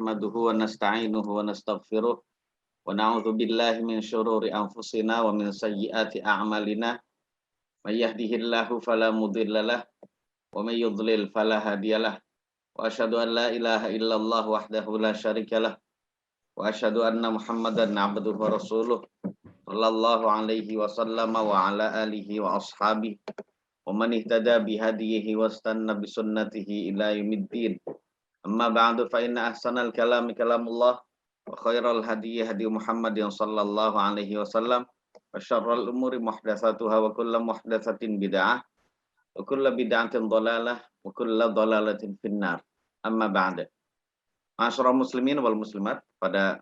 nahmaduhu wa nasta'inuhu wa nastaghfiruh wa na'udzu billahi min syururi anfusina wa min sayyiati a'malina. May yahdihillahu fala mudhillalah wa may yudlil fala hadiyalah. Wa asyhadu an la ilaha illallah wahdahu la syarikalah wa asyhadu anna Muhammadan 'abduhu wa rasuluh sallallahu alaihi wasallam wa ala alihi wa ashabihi wa man ihtada bihadihi wastanna bisunnatihi ila yaumiddin. Amma ba'du fa inna ahsanal kalami kalamullah wa khairal hadiyi hadi Muhammadin sallallahu alaihi wasallam wa syarrul umuri muhdatsatuha wa kullu muhdatsatin bid'ah wa kullu bid'atin dhalalah wa kullu dhalalatin finnar. Amma ba'du. Ma'asyiral muslimin wal muslimat, pada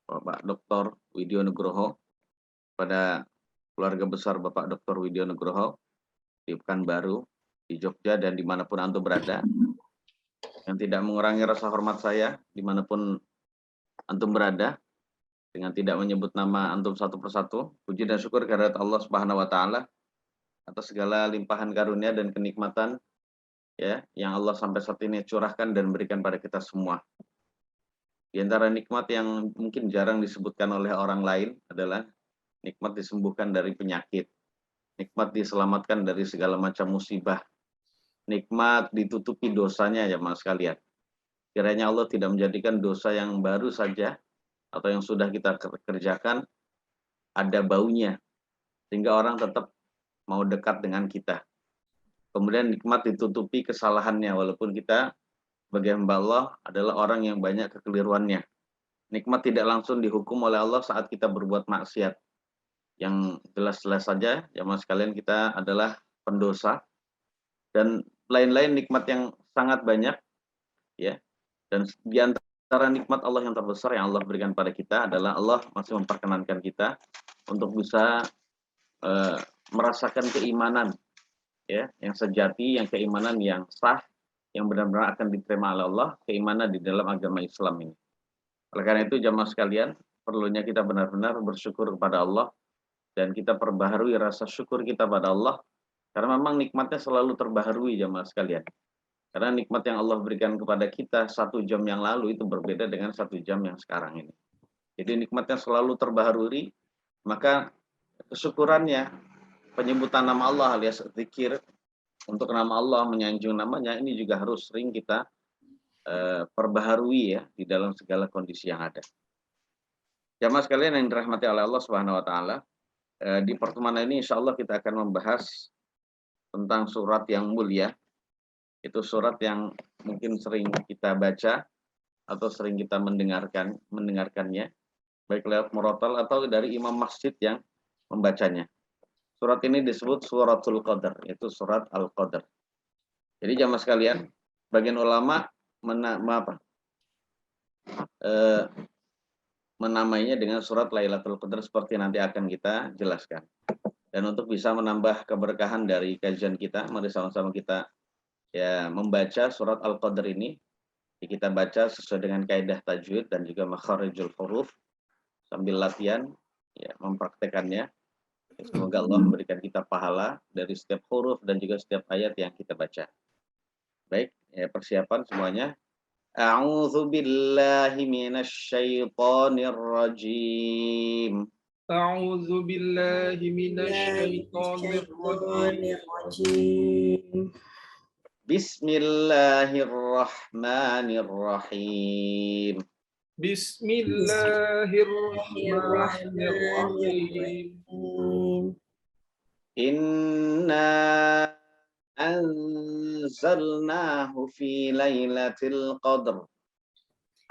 Bapak Dr. Widyo Nugroho, pada keluarga besar Bapak Dr. Widyo Nugroho di Pekanbaru, di Jogja, dan dimanapun antum berada, yang tidak mengurangi rasa hormat saya dimanapun antum berada, dengan tidak menyebut nama antum satu persatu. Puji dan syukur kehadirat Allah Subhanahu wa Ta'ala atas segala limpahan karunia dan kenikmatan ya yang Allah sampai saat ini curahkan dan berikan pada kita semua. Di antara nikmat yang mungkin jarang disebutkan oleh orang lain adalah nikmat disembuhkan dari penyakit, nikmat diselamatkan dari segala macam musibah, nikmat ditutupi dosanya, jemaah sekalian. Kiranya Allah tidak menjadikan dosa yang baru saja atau yang sudah kita kerjakan ada baunya, sehingga orang tetap mau dekat dengan kita. Kemudian nikmat ditutupi kesalahannya, walaupun kita sebagai hamba Allah adalah orang yang banyak kekeliruannya. Nikmat tidak langsung dihukum oleh Allah saat kita berbuat maksiat. Yang jelas-jelas saja, jemaah sekalian, kita adalah pendosa. Dan lain-lain nikmat yang sangat banyak, ya. Dan di antara nikmat Allah yang terbesar yang Allah berikan pada kita adalah Allah masih memperkenankan kita untuk bisa merasakan keimanan, ya, yang sejati, yang keimanan yang sah, yang benar-benar akan diterima oleh Allah, keimanan di dalam agama Islam ini. Oleh karena itu, jamaah sekalian, perlunya kita benar-benar bersyukur kepada Allah dan kita perbaharui rasa syukur kita pada Allah, karena memang nikmatnya selalu terbaharui, jamaah sekalian. Karena nikmat yang Allah berikan kepada kita 1 jam yang lalu itu berbeda dengan 1 jam yang sekarang ini. Jadi nikmatnya selalu terbaharui, maka kesyukurannya, penyebutan nama Allah alias zikir untuk nama Allah, menyanjung namanya, ini juga harus sering kita perbaharui ya di dalam segala kondisi yang ada. Jamaah sekalian yang dirahmati oleh Allah Subhanahu wa Ta'ala, di pertemuan ini insya Allah kita akan membahas tentang surat yang mulia. Itu surat yang mungkin sering kita baca atau sering kita mendengarkannya, baik lewat murotal atau dari imam masjid yang membacanya. Surat ini disebut suratul Qadar, yaitu surat Al-Qadar. Jadi jamaah sekalian, bagian ulama menamainya dengan surat Lailatul Qadar seperti nanti akan kita jelaskan. Dan untuk bisa menambah keberkahan dari kajian kita, mari sama-sama kita ya membaca surat Al-Qadar ini. Kita baca sesuai dengan kaidah tajwid dan juga makharijul huruf sambil latihan ya mempraktekannya. Semoga Allah memberikan kita pahala dari setiap huruf dan juga setiap ayat yang kita baca. Baik, ya, persiapan semuanya. A'udzu billahi minasy syaithanir rajim. A'udzu billahi minasy syaithanir rajim. Bismillahirrahmanirrahim. Bismillahirrahmanirrahim. Inna anzalnahu fi lailatul qadr.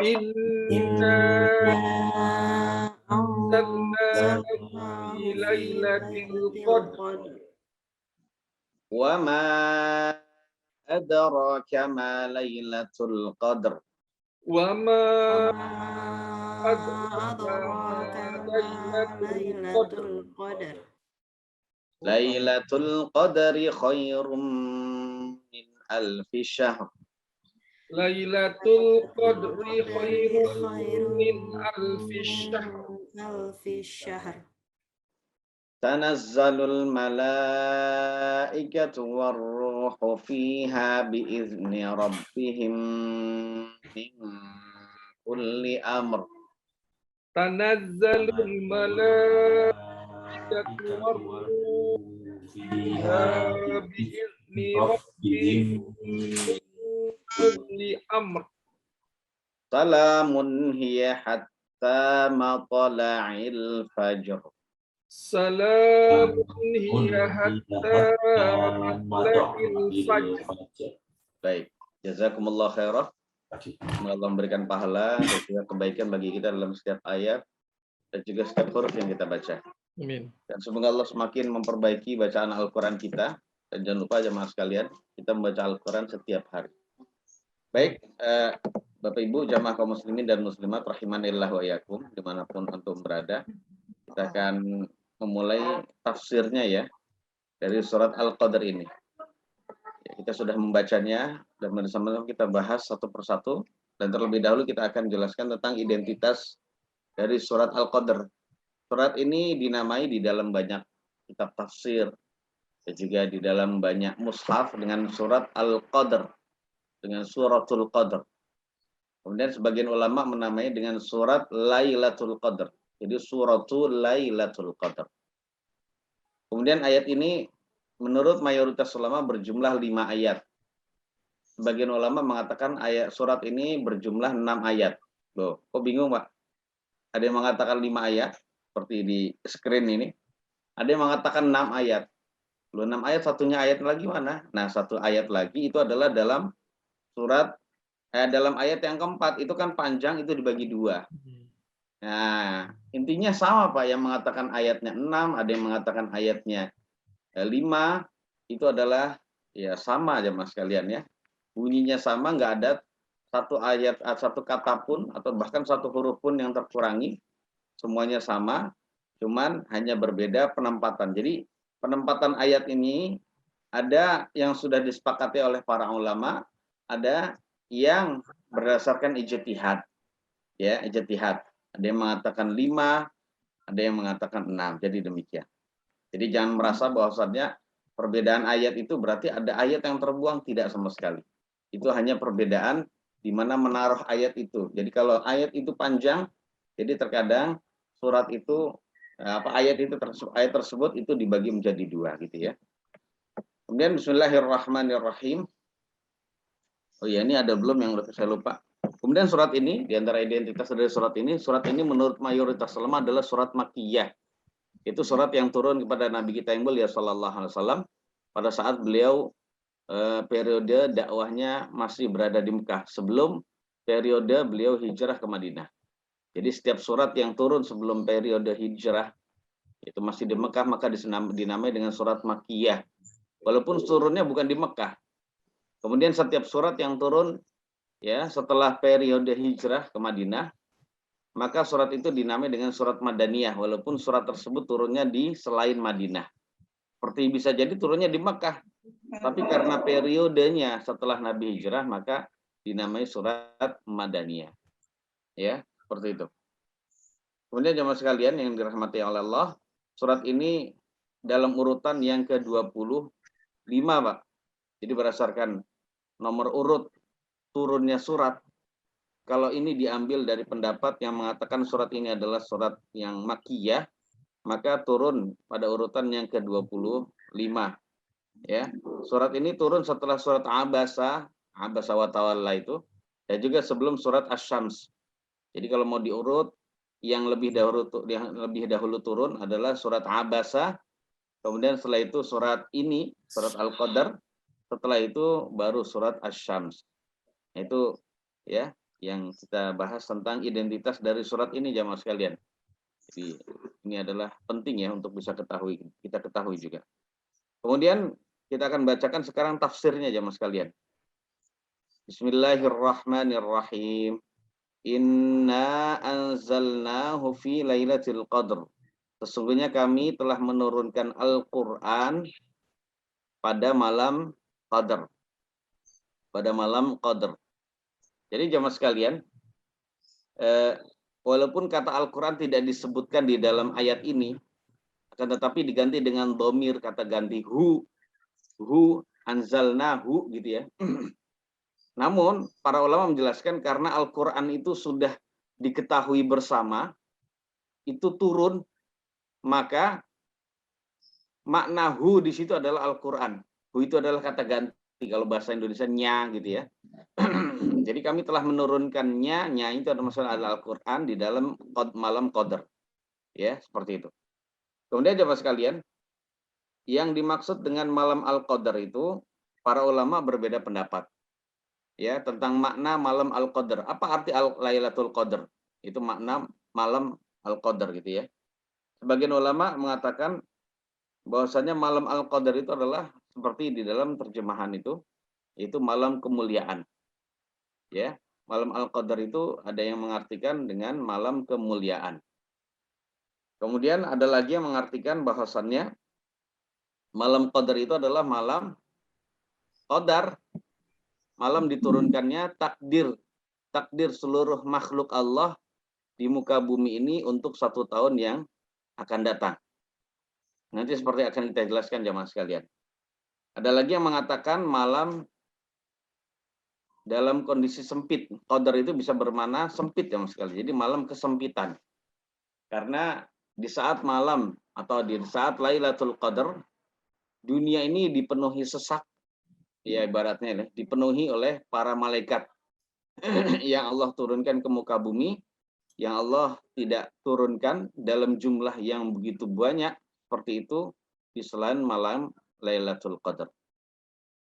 Inna anzalnahu fi lailatul qadr. Wa ma adraka ma lailatul qadr. Wa ma adraka ma lailatul qadr. Lailatul qadri khairum min alfi syahr. Lailatul qadri khairum min alfi syahr. Tanazzalul malaikatu warruhu fiha biizni rabbihim min kulli amr. Tanazzalul malaikatu warruh fiha biizni rabbihim min kulli amr. Salamun hiya hatta matla'il fajr. Salamun hiya hatta matla'il fajr. Baik, jazakumullah khairah. Semoga Allah memberikan pahala dan juga kebaikan bagi kita dalam setiap ayat dan juga setiap huruf yang kita baca. Amin. Dan semoga Allah semakin memperbaiki bacaan Al-Quran kita. Dan jangan lupa jemaah sekalian, kita membaca Al-Quran setiap hari. Baik, Bapak Ibu jamaah kaum muslimin dan muslimat rahimanillah wa iyyakum dimanapun antum berada, kita akan memulai tafsirnya ya dari surat Al-Qadr ini. Ya, kita sudah membacanya dan bersama-sama kita bahas satu persatu, dan terlebih dahulu kita akan jelaskan tentang identitas dari surat Al-Qadr. Surat ini dinamai di dalam banyak kitab tafsir dan juga di dalam banyak mushaf dengan surat Al-Qadr, dengan suratul Qadr. Kemudian sebagian ulama menamai dengan surat Lailatul Qadr. Jadi suratul Lailatul Qadr. Kemudian ayat ini menurut mayoritas ulama berjumlah 5 ayat. Sebagian ulama mengatakan ayat surat ini berjumlah 6 ayat. Loh, kok bingung, Pak? Ada yang mengatakan 5 ayat seperti di screen ini. Ada yang mengatakan 6 ayat. Loh, 6 ayat, satunya ayat lagi mana? Nah, satu ayat lagi itu adalah dalam surat dalam ayat yang keempat, itu kan panjang, itu dibagi 2. Nah, intinya sama Pak, yang mengatakan ayatnya 6, ada yang mengatakan ayatnya 5, itu adalah ya sama aja Mas kalian ya. Bunyinya sama, nggak ada satu ayat, satu kata pun, atau bahkan satu huruf pun yang terkurangi. Semuanya sama, cuman hanya berbeda penempatan. Jadi penempatan ayat ini ada yang sudah disepakati oleh para ulama, ada yang berdasarkan ijtihad. Ya, ijtihad. Ada yang mengatakan 5, ada yang mengatakan 6. Jadi demikian. Jadi jangan merasa bahwasannya perbedaan ayat itu berarti ada ayat yang terbuang, tidak sama sekali. Itu hanya perbedaan di mana menaruh ayat itu. Jadi kalau ayat itu panjang, jadi terkadang surat itu ayat tersebut itu dibagi menjadi 2 gitu ya. Kemudian bismillahirrahmanirrahim. Oh iya, ini ada belum yang saya lupa. Kemudian surat ini, di antara identitas dari surat ini menurut mayoritas ulama adalah surat Makkiyah. Itu surat yang turun kepada Nabi kita yang mulia sallallahu alaihi wasallam pada saat beliau periode dakwahnya masih berada di Mekah, sebelum periode beliau hijrah ke Madinah. Jadi setiap surat yang turun sebelum periode hijrah itu masih di Mekah, maka dinamai dengan surat Makkiyah. Walaupun turunnya bukan di Mekah. Kemudian setiap surat yang turun ya setelah periode hijrah ke Madinah, maka surat itu dinamai dengan surat Madaniyah, walaupun surat tersebut turunnya di selain Madinah. Seperti bisa jadi turunnya di Mekah, tapi karena periodenya setelah Nabi hijrah, maka dinamai surat Madaniyah. Ya, seperti itu. Kemudian jemaah sekalian yang dirahmati oleh Allah, surat ini dalam urutan yang ke-25, Pak. Jadi berdasarkan nomor urut turunnya surat, kalau ini diambil dari pendapat yang mengatakan surat ini adalah surat yang Makkiyah, maka turun pada urutan yang ke-25. Ya, surat ini turun setelah surat Abasa wa Tawalla itu, dan juga sebelum surat Asy-Syams. Jadi kalau mau diurut, yang lebih dahulu turun adalah surat Abasa, kemudian setelah itu surat ini, surat Al-Qadr, setelah itu baru surat Asy-Syams. Itu ya yang kita bahas tentang identitas dari surat ini jamaah sekalian. Jadi ini adalah penting ya untuk bisa kita ketahui juga. Kemudian kita akan bacakan sekarang tafsirnya jamaah sekalian. Bismillahirrahmanirrahim. Inna anzalnahu fi lailatul qadr. Sesungguhnya kami telah menurunkan Al-Qur'an pada malam Qadar. Pada malam Qadar. Jadi jamaah sekalian, walaupun kata Al-Quran tidak disebutkan di dalam ayat ini, akan tetapi diganti dengan domir, kata ganti hu anzalnahu gitu ya. Namun para ulama menjelaskan karena Al-Quran itu sudah diketahui bersama, itu turun, maka makna hu di situ adalah Al-Quran. Hu itu adalah kata ganti, kalau bahasa Indonesia-nya gitu ya. Jadi kami telah menurunkannya, nya itu ada masalah Al-Quran di dalam malam Qadar. Ya, seperti itu. Kemudian jemaah sekalian, yang dimaksud dengan malam Al-Qadar itu, para ulama berbeda pendapat. Ya, tentang makna malam Al-Qadar. Apa arti Lailatul Qadar? Itu makna malam Al-Qadar gitu ya. Sebagian ulama mengatakan bahwasanya malam Al-Qadar itu adalah seperti di dalam terjemahan itu, yaitu malam kemuliaan. Ya, malam Al-Qadar itu ada yang mengartikan dengan malam kemuliaan. Kemudian ada lagi yang mengartikan bahwasannya malam Qadar itu adalah malam Qadar, malam diturunkannya takdir seluruh makhluk Allah di muka bumi ini untuk 1 tahun yang akan datang. Nanti seperti akan kita jelaskan jemaah sekalian. Ada lagi yang mengatakan malam dalam kondisi sempit. Qadar itu bisa bermakna sempit jemaah sekalian. Jadi malam kesempitan. Karena di saat malam atau di saat Lailatul Qadar, dunia ini dipenuhi sesak. Ya ibaratnya dipenuhi oleh para malaikat yang Allah turunkan ke muka bumi, yang Allah tidak turunkan dalam jumlah yang begitu banyak seperti itu di selain malam Lailatul Qadar.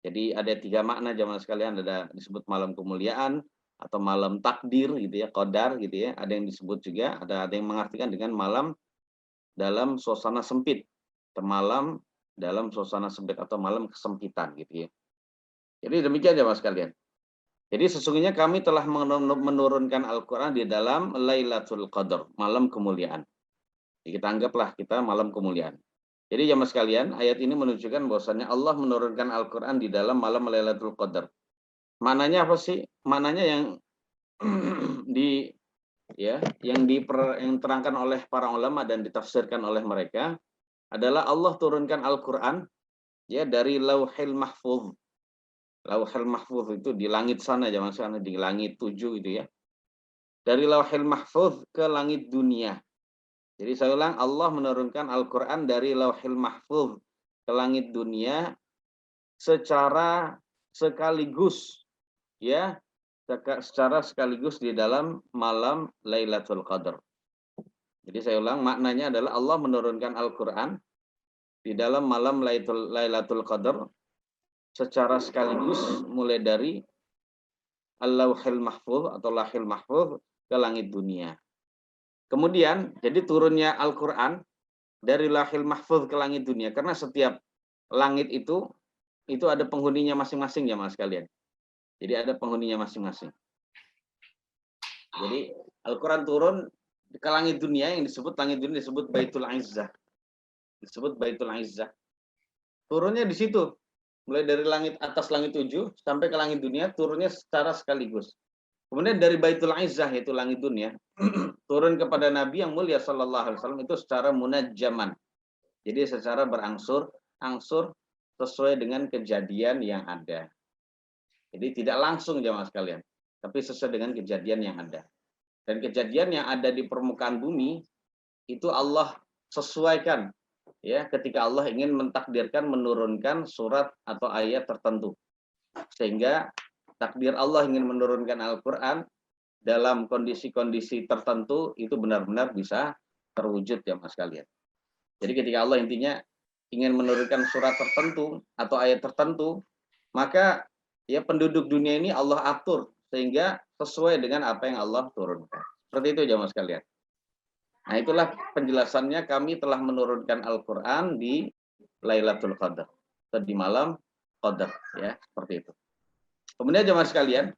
Jadi ada 3 makna jemaah sekalian, ada disebut malam kemuliaan atau malam takdir gitu ya, qadar gitu ya. Ada yang disebut juga, ada yang mengartikan dengan malam dalam suasana sempit, atau malam dalam suasana sempit atau malam kesempitan gitu ya. Jadi demikian jemaah sekalian. Jadi sesungguhnya kami telah menurunkan Al-Quran di dalam Lailatul Qadar, malam kemuliaan. Jadi kita anggaplah kita malam kemuliaan. Jadi jemaah sekalian, ayat ini menunjukkan bahwasannya Allah menurunkan Al-Quran di dalam malam Lailatul Qadar. Maknanya apa sih? Maknanya yang yang diterangkan oleh para ulama dan ditafsirkan oleh mereka adalah Allah turunkan Al-Quran ya dari Lauhil Mahfuz. Lauhil Mahfuz itu di langit sana, jangan sana di langit 7 itu ya. Dari Lauhil Mahfuz ke langit dunia. Jadi saya ulang, Allah menurunkan Al-Quran dari Lauhil Mahfuz ke langit dunia secara sekaligus ya, secara sekaligus di dalam malam Lailatul Qadar. Jadi saya ulang, maknanya adalah Allah menurunkan Al-Quran di dalam malam Lailatul Qadar secara sekaligus mulai dari Al-Lauhil Mahfuz atau Lauhil Mahfuz ke langit dunia. Kemudian jadi turunnya Al-Quran dari Lauhil Mahfuz ke langit dunia karena setiap langit itu ada penghuninya masing-masing ya mas sekalian. Jadi ada penghuninya masing-masing. Jadi Al-Quran turun ke langit dunia, yang disebut langit dunia disebut Baitul Izzah. Disebut Baitul Izzah. Turunnya di situ. Mulai dari langit atas langit 7 sampai ke langit dunia turunnya secara sekaligus. Kemudian dari Baitul Izzah yaitu langit dunia turun kepada Nabi yang mulia sallallahu alaihi wasallam itu secara munajjaman. Jadi secara berangsur-angsur sesuai dengan kejadian yang ada. Jadi tidak langsung jemaah sekalian, tapi sesuai dengan kejadian yang ada. Dan kejadian yang ada di permukaan bumi itu Allah sesuaikan ya ketika Allah ingin mentakdirkan menurunkan surat atau ayat tertentu. Sehingga takdir Allah ingin menurunkan Al-Qur'an dalam kondisi-kondisi tertentu itu benar-benar bisa terwujud ya mas kalian. Jadi ketika Allah intinya ingin menurunkan surat tertentu atau ayat tertentu, maka ya penduduk dunia ini Allah atur sehingga sesuai dengan apa yang Allah turunkan. Seperti itu ya mas kalian. Nah itulah penjelasannya, kami telah menurunkan Al-Quran di Lailatul Qadar, atau di malam Qadar ya, seperti itu. Kemudian jemaah sekalian,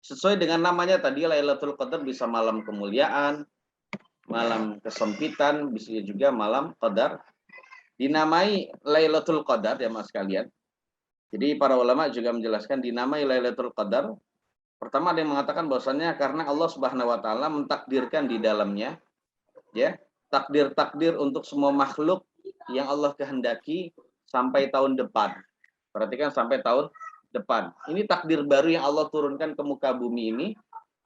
sesuai dengan namanya tadi Lailatul Qadar bisa malam kemuliaan, malam kesempitan, bisa juga malam Qadar. Dinamai Lailatul Qadar ya mas sekalian. Jadi para ulama juga menjelaskan dinamai Lailatul Qadar. Pertama ada yang mengatakan bahwasannya karena Allah Subhanahu wa taala mentakdirkan di dalamnya ya, takdir-takdir untuk semua makhluk yang Allah kehendaki sampai tahun depan. Perhatikan sampai tahun depan. Ini takdir baru yang Allah turunkan ke muka bumi ini,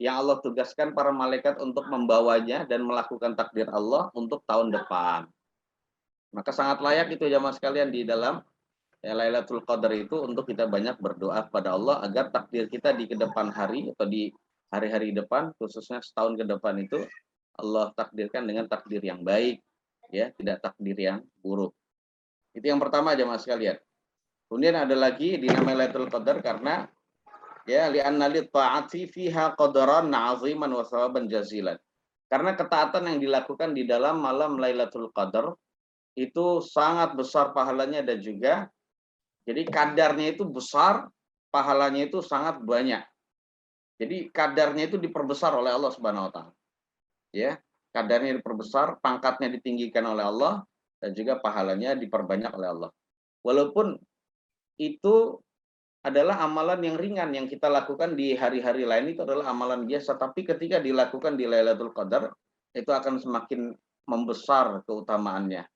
yang Allah tugaskan para malaikat untuk membawanya dan melakukan takdir Allah untuk tahun depan. Maka sangat layak itu jamaah sekalian di dalam Lailatul Qadar itu untuk kita banyak berdoa kepada Allah agar takdir kita di kedepan hari atau di hari-hari depan, khususnya setahun ke depan itu Allah takdirkan dengan takdir yang baik, ya, tidak takdir yang buruk. Itu yang pertama jamaah sekalian. Kemudian ada lagi dinamai Lailatul Qadar karena ya li'anna lit ta'ati fiha qadaran 'aziman wa thawaban jazilan. Karena ketaatan yang dilakukan di dalam malam Lailatul Qadar itu sangat besar pahalanya dan juga jadi kadarnya itu besar, pahalanya itu sangat banyak. Jadi kadarnya itu diperbesar oleh Allah Subhanahu wa taala. Ya, kadarnya diperbesar, pangkatnya ditinggikan oleh Allah dan juga pahalanya diperbanyak oleh Allah. Walaupun itu adalah amalan yang ringan yang kita lakukan di hari-hari lain itu adalah amalan biasa, tapi ketika dilakukan di Lailatul Qadar itu akan semakin membesar keutamaannya,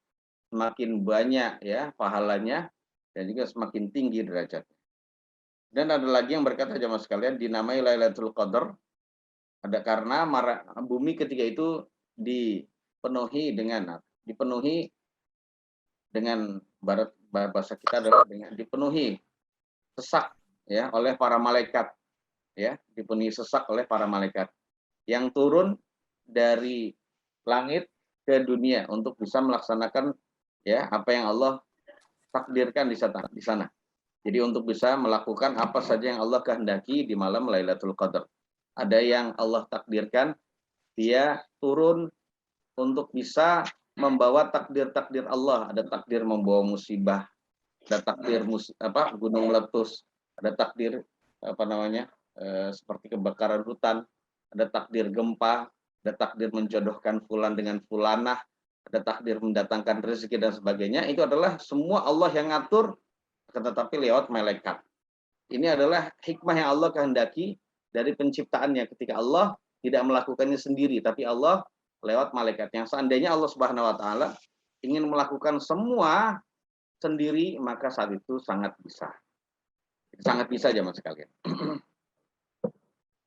semakin banyak ya pahalanya dan juga semakin tinggi derajat. Dan ada lagi yang berkata jemaah sekalian dinamai Lailatul Qadar ada karena bumi ketika itu dipenuhi dengan bahasa kita adalah dengan dipenuhi sesak ya oleh para malaikat ya, dipenuhi sesak oleh para malaikat yang turun dari langit ke dunia untuk bisa melaksanakan ya apa yang Allah takdirkan di sana. Jadi untuk bisa melakukan apa saja yang Allah kehendaki di malam Lailatul Qadar. Ada yang Allah takdirkan dia turun untuk bisa membawa takdir-takdir Allah. Ada takdir membawa musibah, ada takdir gunung meletus, ada takdir seperti kebakaran hutan, ada takdir gempa, ada takdir menjodohkan fulan dengan fulanah, ada takdir mendatangkan rezeki dan sebagainya. Itu adalah semua Allah yang ngatur, tetapi lewat malaikat. Ini adalah hikmah yang Allah kehendaki dari penciptaannya ketika Allah tidak melakukannya sendiri, tapi Allah lewat malaikat. Yang seandainya Allah Subhanahu wa taala ingin melakukan semua sendiri, maka saat itu sangat bisa. Sangat bisa jemaah sekalian.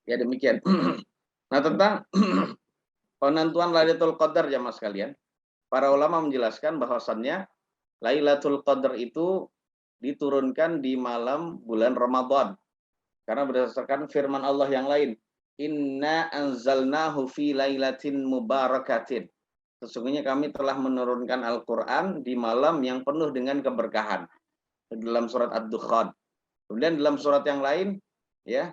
Ya demikian. Nah, tentang penentuan Lailatul Qadar jemaah sekalian, para ulama menjelaskan bahwasannya Lailatul Qadar itu diturunkan di malam bulan Ramadan. Karena berdasarkan firman Allah yang lain, Inna anzalnahu fi lailatin mubarakatin. Sesungguhnya kami telah menurunkan Al-Quran di malam yang penuh dengan keberkahan. Dalam surat Ad-Dukhan. Kemudian dalam surat yang lain, ya.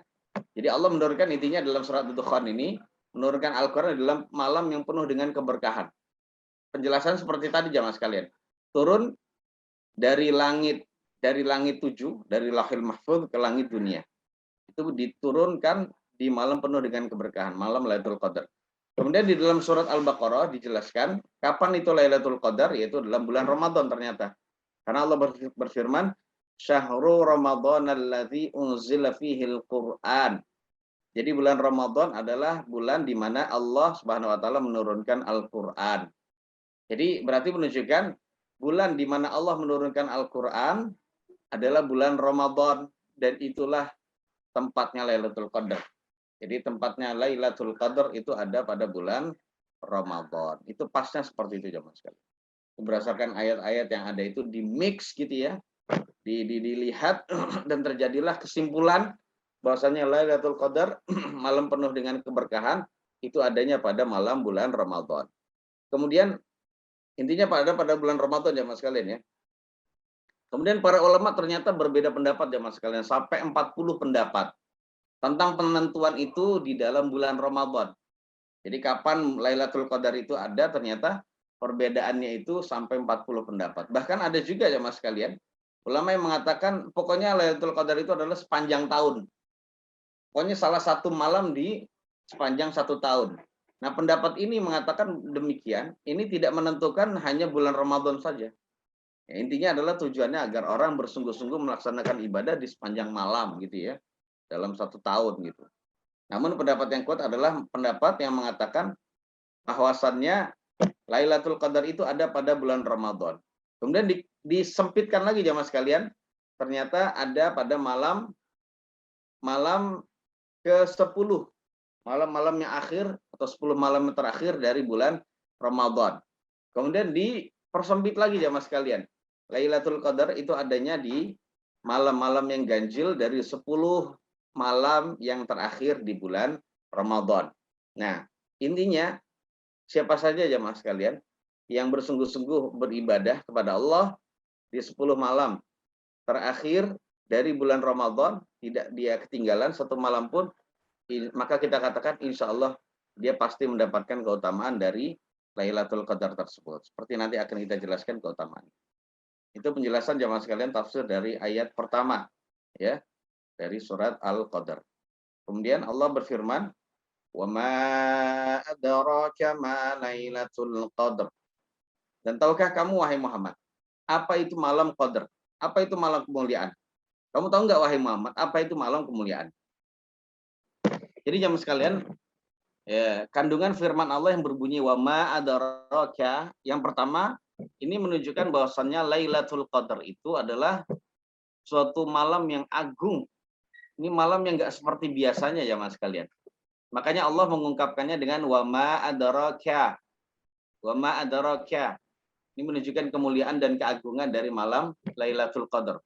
Jadi Allah menurunkan intinya dalam surat Ad-Dukhan ini, menurunkan Al-Quran dalam malam yang penuh dengan keberkahan. Penjelasan seperti tadi jamaah sekalian. Turun dari langit 7, dari Lauhil Mahfuz ke langit dunia. Itu diturunkan di malam penuh dengan keberkahan, malam Lailatul Qadar. Kemudian di dalam surat Al-Baqarah dijelaskan kapan itu Lailatul Qadar, yaitu dalam bulan Ramadan ternyata. Karena Allah berfirman, Syahrul Ramadan alladzi unzila fihil Qur'an. Jadi bulan Ramadan adalah bulan di mana Allah Subhanahu wa taala menurunkan Al-Qur'an. Jadi berarti menunjukkan bulan di mana Allah menurunkan Al-Qur'an adalah bulan Ramadan dan itulah tempatnya Lailatul Qadar. Jadi tempatnya Lailatul Qadar itu ada pada bulan Ramadan. Itu pasnya seperti itu jemaah sekalian. Berdasarkan ayat-ayat yang ada itu di mix gitu ya. Dilihat dan terjadilah kesimpulan bahwasanya Lailatul Qadar malam penuh dengan keberkahan itu adanya pada malam bulan Ramadan. Kemudian intinya pada bulan Ramadan jemaah sekalian ya. Kemudian para ulama ternyata berbeda pendapat jemaah sekalian, sampai 40 pendapat tentang penentuan itu di dalam bulan Ramadan. Jadi kapan Lailatul Qadar itu ada, ternyata perbedaannya itu sampai 40 pendapat. Bahkan ada juga jemaah sekalian, ulama yang mengatakan pokoknya Lailatul Qadar itu adalah sepanjang tahun. Pokoknya salah satu malam di sepanjang satu tahun. Nah, pendapat ini mengatakan demikian, ini tidak menentukan hanya bulan Ramadan saja. Ya, intinya adalah tujuannya agar orang bersungguh-sungguh melaksanakan ibadah di sepanjang malam gitu ya, dalam satu tahun gitu. Namun pendapat yang kuat adalah pendapat yang mengatakan bahwasannya Lailatul Qadar itu ada pada bulan Ramadan. Kemudian disempitkan lagi jamaah sekalian, ternyata ada pada malam ke-10, malam-malam yang akhir atau 10 malam yang terakhir dari bulan Ramadan. Kemudian dipersempit lagi jamaah sekalian. Lailatul Qadar itu adanya di malam-malam yang ganjil dari 10 malam yang terakhir di bulan Ramadan. Nah, intinya siapa saja jamaah sekalian yang bersungguh-sungguh beribadah kepada Allah di 10 malam terakhir dari bulan Ramadan, tidak dia ketinggalan satu malam pun, maka kita katakan insya Allah dia pasti mendapatkan keutamaan dari Lailatul Qadar tersebut. Seperti nanti akan kita jelaskan keutamaan. Itu penjelasan jamaah sekalian tafsir dari ayat pertama ya dari surat Al-Qadar. Kemudian Allah berfirman, "Wa ma adraka ma Lailatul Qadar." Dan tahukah kamu wahai Muhammad, apa itu malam Qadar? Apa itu malam kemuliaan? Kamu tahu nggak wahai Muhammad, apa itu malam kemuliaan? Jadi jamaah sekalian, ya, kandungan firman Allah yang berbunyi wa ma adraka, yang pertama ini menunjukkan bahwasannya Lailatul Qadar itu adalah suatu malam yang agung. Ini malam yang nggak seperti biasanya jamaah sekalian. Makanya Allah mengungkapkannya dengan wa ma adraka. Wa ma adraka. Ini menunjukkan kemuliaan dan keagungan dari malam Lailatul Qadar.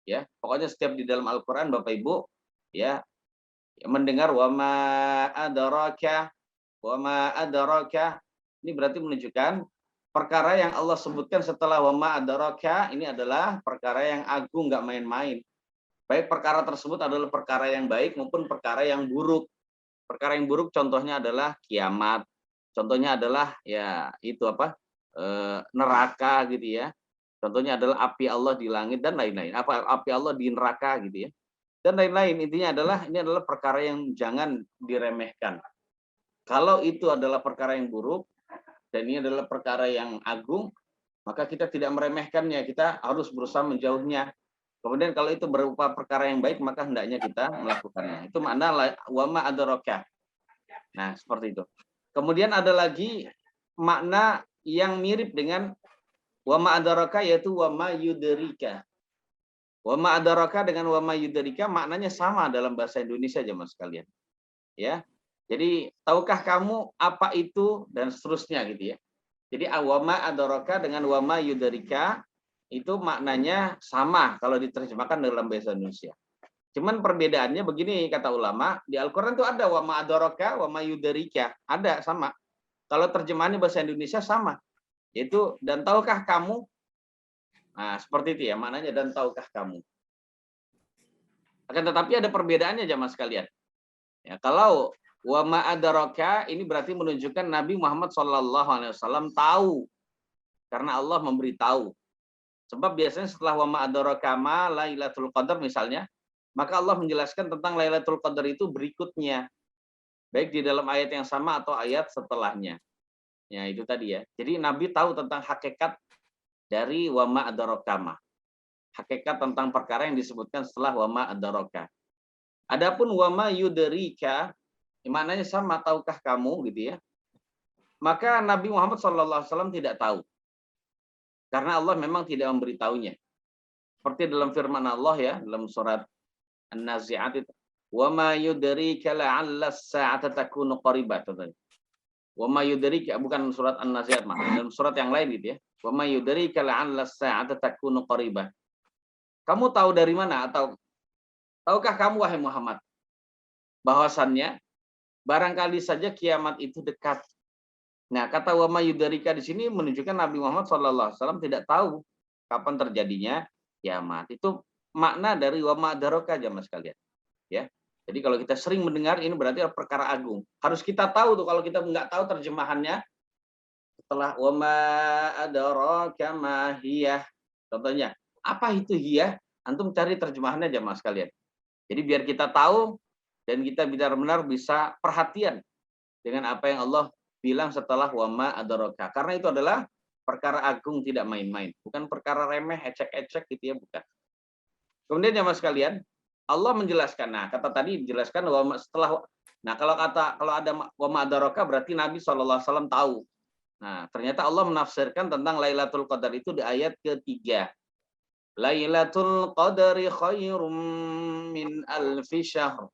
Ya, pokoknya setiap di dalam Al-Qur'an Bapak Ibu ya mendengar wa ma adraka, wa ma adraka, ini berarti menunjukkan perkara yang Allah sebutkan setelah wa ma adraka ini adalah perkara yang agung, nggak main-main. Baik perkara tersebut adalah perkara yang baik maupun perkara yang buruk. Perkara yang buruk contohnya adalah kiamat. Contohnya adalah ya itu apa? Neraka gitu ya. Contohnya adalah api Allah di langit dan lain-lain. Api Allah di neraka gitu ya. Dan lain-lain. Intinya adalah ini adalah perkara yang jangan diremehkan. Kalau itu adalah perkara yang buruk dan ini adalah perkara yang agung, maka kita tidak meremehkannya, kita harus berusaha menjauhnya. Kemudian kalau itu berupa perkara yang baik, maka hendaknya kita melakukannya. Itu makna wa ma adraka. Nah, seperti itu. Kemudian ada lagi makna yang mirip dengan wa ma adraka, yaitu wa ma yudrika. Wa ma adraka dengan wa ma yudrika maknanya sama dalam bahasa Indonesia jemaah sekalian. Ya. Jadi, tahukah kamu apa itu dan seterusnya gitu ya. Jadi wa ma adraka dengan wa ma yudrika itu maknanya sama kalau diterjemahkan dalam bahasa Indonesia. Cuman perbedaannya begini kata ulama, di Al-Qur'an itu ada wa ma adraka wa ma yudrika, ada sama. Kalau terjemahannya bahasa Indonesia sama. Yaitu dan tahukah kamu? Nah, seperti itu ya maknanya dan tahukah kamu. Akan tetapi ada perbedaannya jamaah sekalian. Ya, kalau wa ma adraka ini berarti menunjukkan Nabi Muhammad SAW tahu karena Allah memberitahu. Sebab biasanya setelah wa ma adraka ma Lailatul Qadar misalnya, maka Allah menjelaskan tentang Lailatul Qadar itu berikutnya. Baik di dalam ayat yang sama atau ayat setelahnya. Ya, itu tadi ya. Jadi Nabi tahu tentang hakikat dari wa ma adraka ma. Hakikat tentang perkara yang disebutkan setelah wa ma adraka. Adapun wa ma yudrika, maknanya sama, tahukah kamu gitu ya. Maka Nabi Muhammad SAW tidak tahu. Karena Allah memang tidak memberitahunya. Seperti dalam firman Allah ya, dalam surat An-Nazi'at itu, "Wa ma yudrika la'alla as-sa'ata takunu qaribah." Wa ma yudrika, bukan surat An-Nazi'at, dalam surat yang lain gitu ya. Wa ma yudrika la'alla as-sa'ata takunu qaribah. Kamu tahu dari mana atau tahukah kamu wahai Muhammad bahwasannya barangkali saja kiamat itu dekat. Nah, kata wa ma yudrika di sini menunjukkan Nabi Muhammad SAW tidak tahu kapan terjadinya kiamat. Itu makna dari wa ma adraka jamaah sekalian. Ya. Jadi kalau kita sering mendengar ini berarti perkara agung. Harus kita tahu tuh kalau kita nggak tahu terjemahannya setelah wa ma adraka ma hiyah. Contohnya, apa itu hiyah? Antum cari terjemahannya jamaah sekalian. Jadi biar kita tahu dan kita benar-benar bisa perhatian dengan apa yang Allah bilang setelah wa ma adraka. Karena itu adalah perkara agung, tidak main-main. Bukan perkara remeh, ecek-ecek gitu ya, bukan. Kemudian jamaah sekalian, Allah menjelaskan. Nah, kata tadi dijelaskan setelah. Nah, kalau ada wa ma adraka berarti Nabi SAW tahu. Nah, ternyata Allah menafsirkan tentang Lailatul Qadar itu di ayat ketiga. Lailatul Qadari khairum min alfi syahr.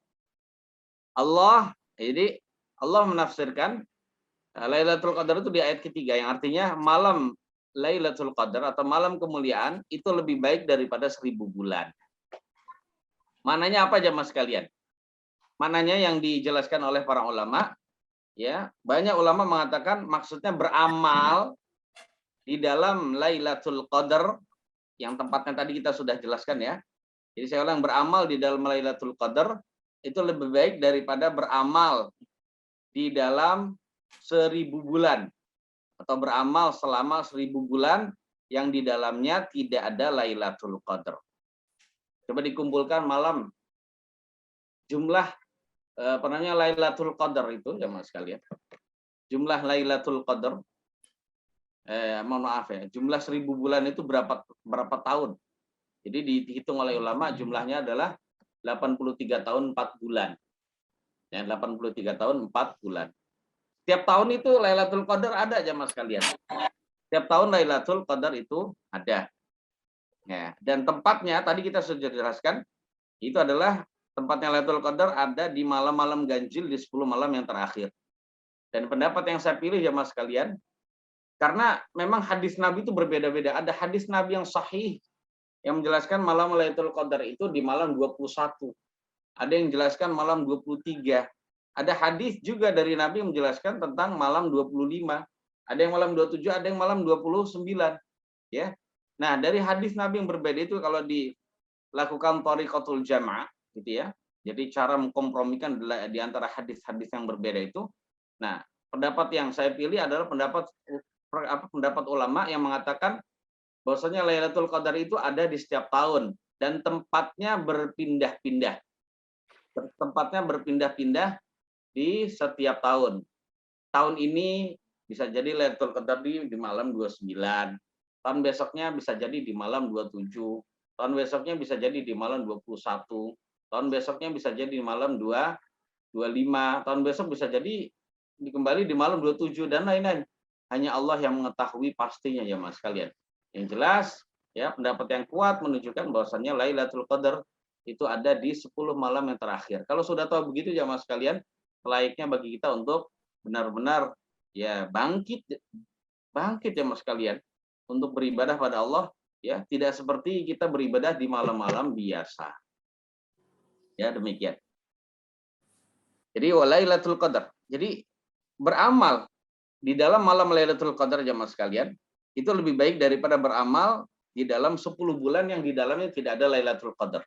Jadi Allah menafsirkan Lailatul Qadar itu di ayat ketiga, yang artinya malam Lailatul Qadar atau malam kemuliaan itu lebih baik daripada 1000 bulan. Mananya apa jemaah sekalian? Mananya yang dijelaskan oleh para ulama, ya, banyak ulama mengatakan maksudnya beramal di dalam Lailatul Qadar, yang tempatnya tadi kita sudah jelaskan ya. Jadi saya ulang, beramal di dalam Lailatul Qadar itu lebih baik daripada beramal di dalam 1000 bulan atau beramal selama 1000 bulan yang di dalamnya tidak ada Lailatul Qadar. Coba dikumpulkan malam jumlah Lailatul Qadar itu jemaah sekalian. Jumlah Lailatul Qadar mohon maaf ya, jumlah 1000 bulan itu berapa tahun? Jadi dihitung oleh ulama jumlahnya adalah 83 tahun 4 bulan. Ya, 83 tahun 4 bulan. Tiap tahun itu Lailatul Qadar ada jemaah sekalian. Tiap tahun Lailatul Qadar itu ada. Ya, dan tempatnya tadi kita sudah jelaskan, itu adalah tempatnya Lailatul Qadar ada di malam-malam ganjil di 10 malam yang terakhir. Dan pendapat yang saya pilih jemaah sekalian, karena memang hadis Nabi itu berbeda-beda. Ada hadis Nabi yang sahih yang menjelaskan malam Lailatul Qadar itu di malam 21. Ada yang menjelaskan malam 23. Ada hadis juga dari Nabi yang menjelaskan tentang malam 25. Ada yang malam 27, ada yang malam 29. Ya. Nah, dari hadis Nabi yang berbeda itu kalau dilakukan thariqatul jamaah gitu ya. Jadi cara mengkompromikan di antara hadis-hadis yang berbeda itu. Nah, pendapat yang saya pilih adalah pendapat ulama yang mengatakan bahwasanya Lailatul Qadar itu ada di setiap tahun dan tempatnya berpindah-pindah. Tempatnya berpindah-pindah di setiap tahun. Tahun ini bisa jadi Lailatul Qadar di malam 29. Tahun besoknya bisa jadi di malam 27. Tahun besoknya bisa jadi di malam 21. Tahun besoknya bisa jadi di malam 25. Tahun besok bisa jadi kembali di malam 27 dan lain-lain. Hanya Allah yang mengetahui pastinya ya Mas kalian. Yang jelas ya pendapat yang kuat menunjukkan bahwasannya Lailatul Qadar itu ada di 10 malam yang terakhir. Kalau sudah tahu begitu ya Mas kalian, selayaknya bagi kita untuk benar-benar ya bangkit ya Mas kalian untuk beribadah pada Allah ya, tidak seperti kita beribadah di malam-malam biasa. Ya demikian. Jadi Lailatul Qadar. Jadi beramal di dalam malam Lailatul Qadar jemaah sekalian itu lebih baik daripada beramal di dalam 10 bulan yang di dalamnya tidak ada Lailatul Qadar.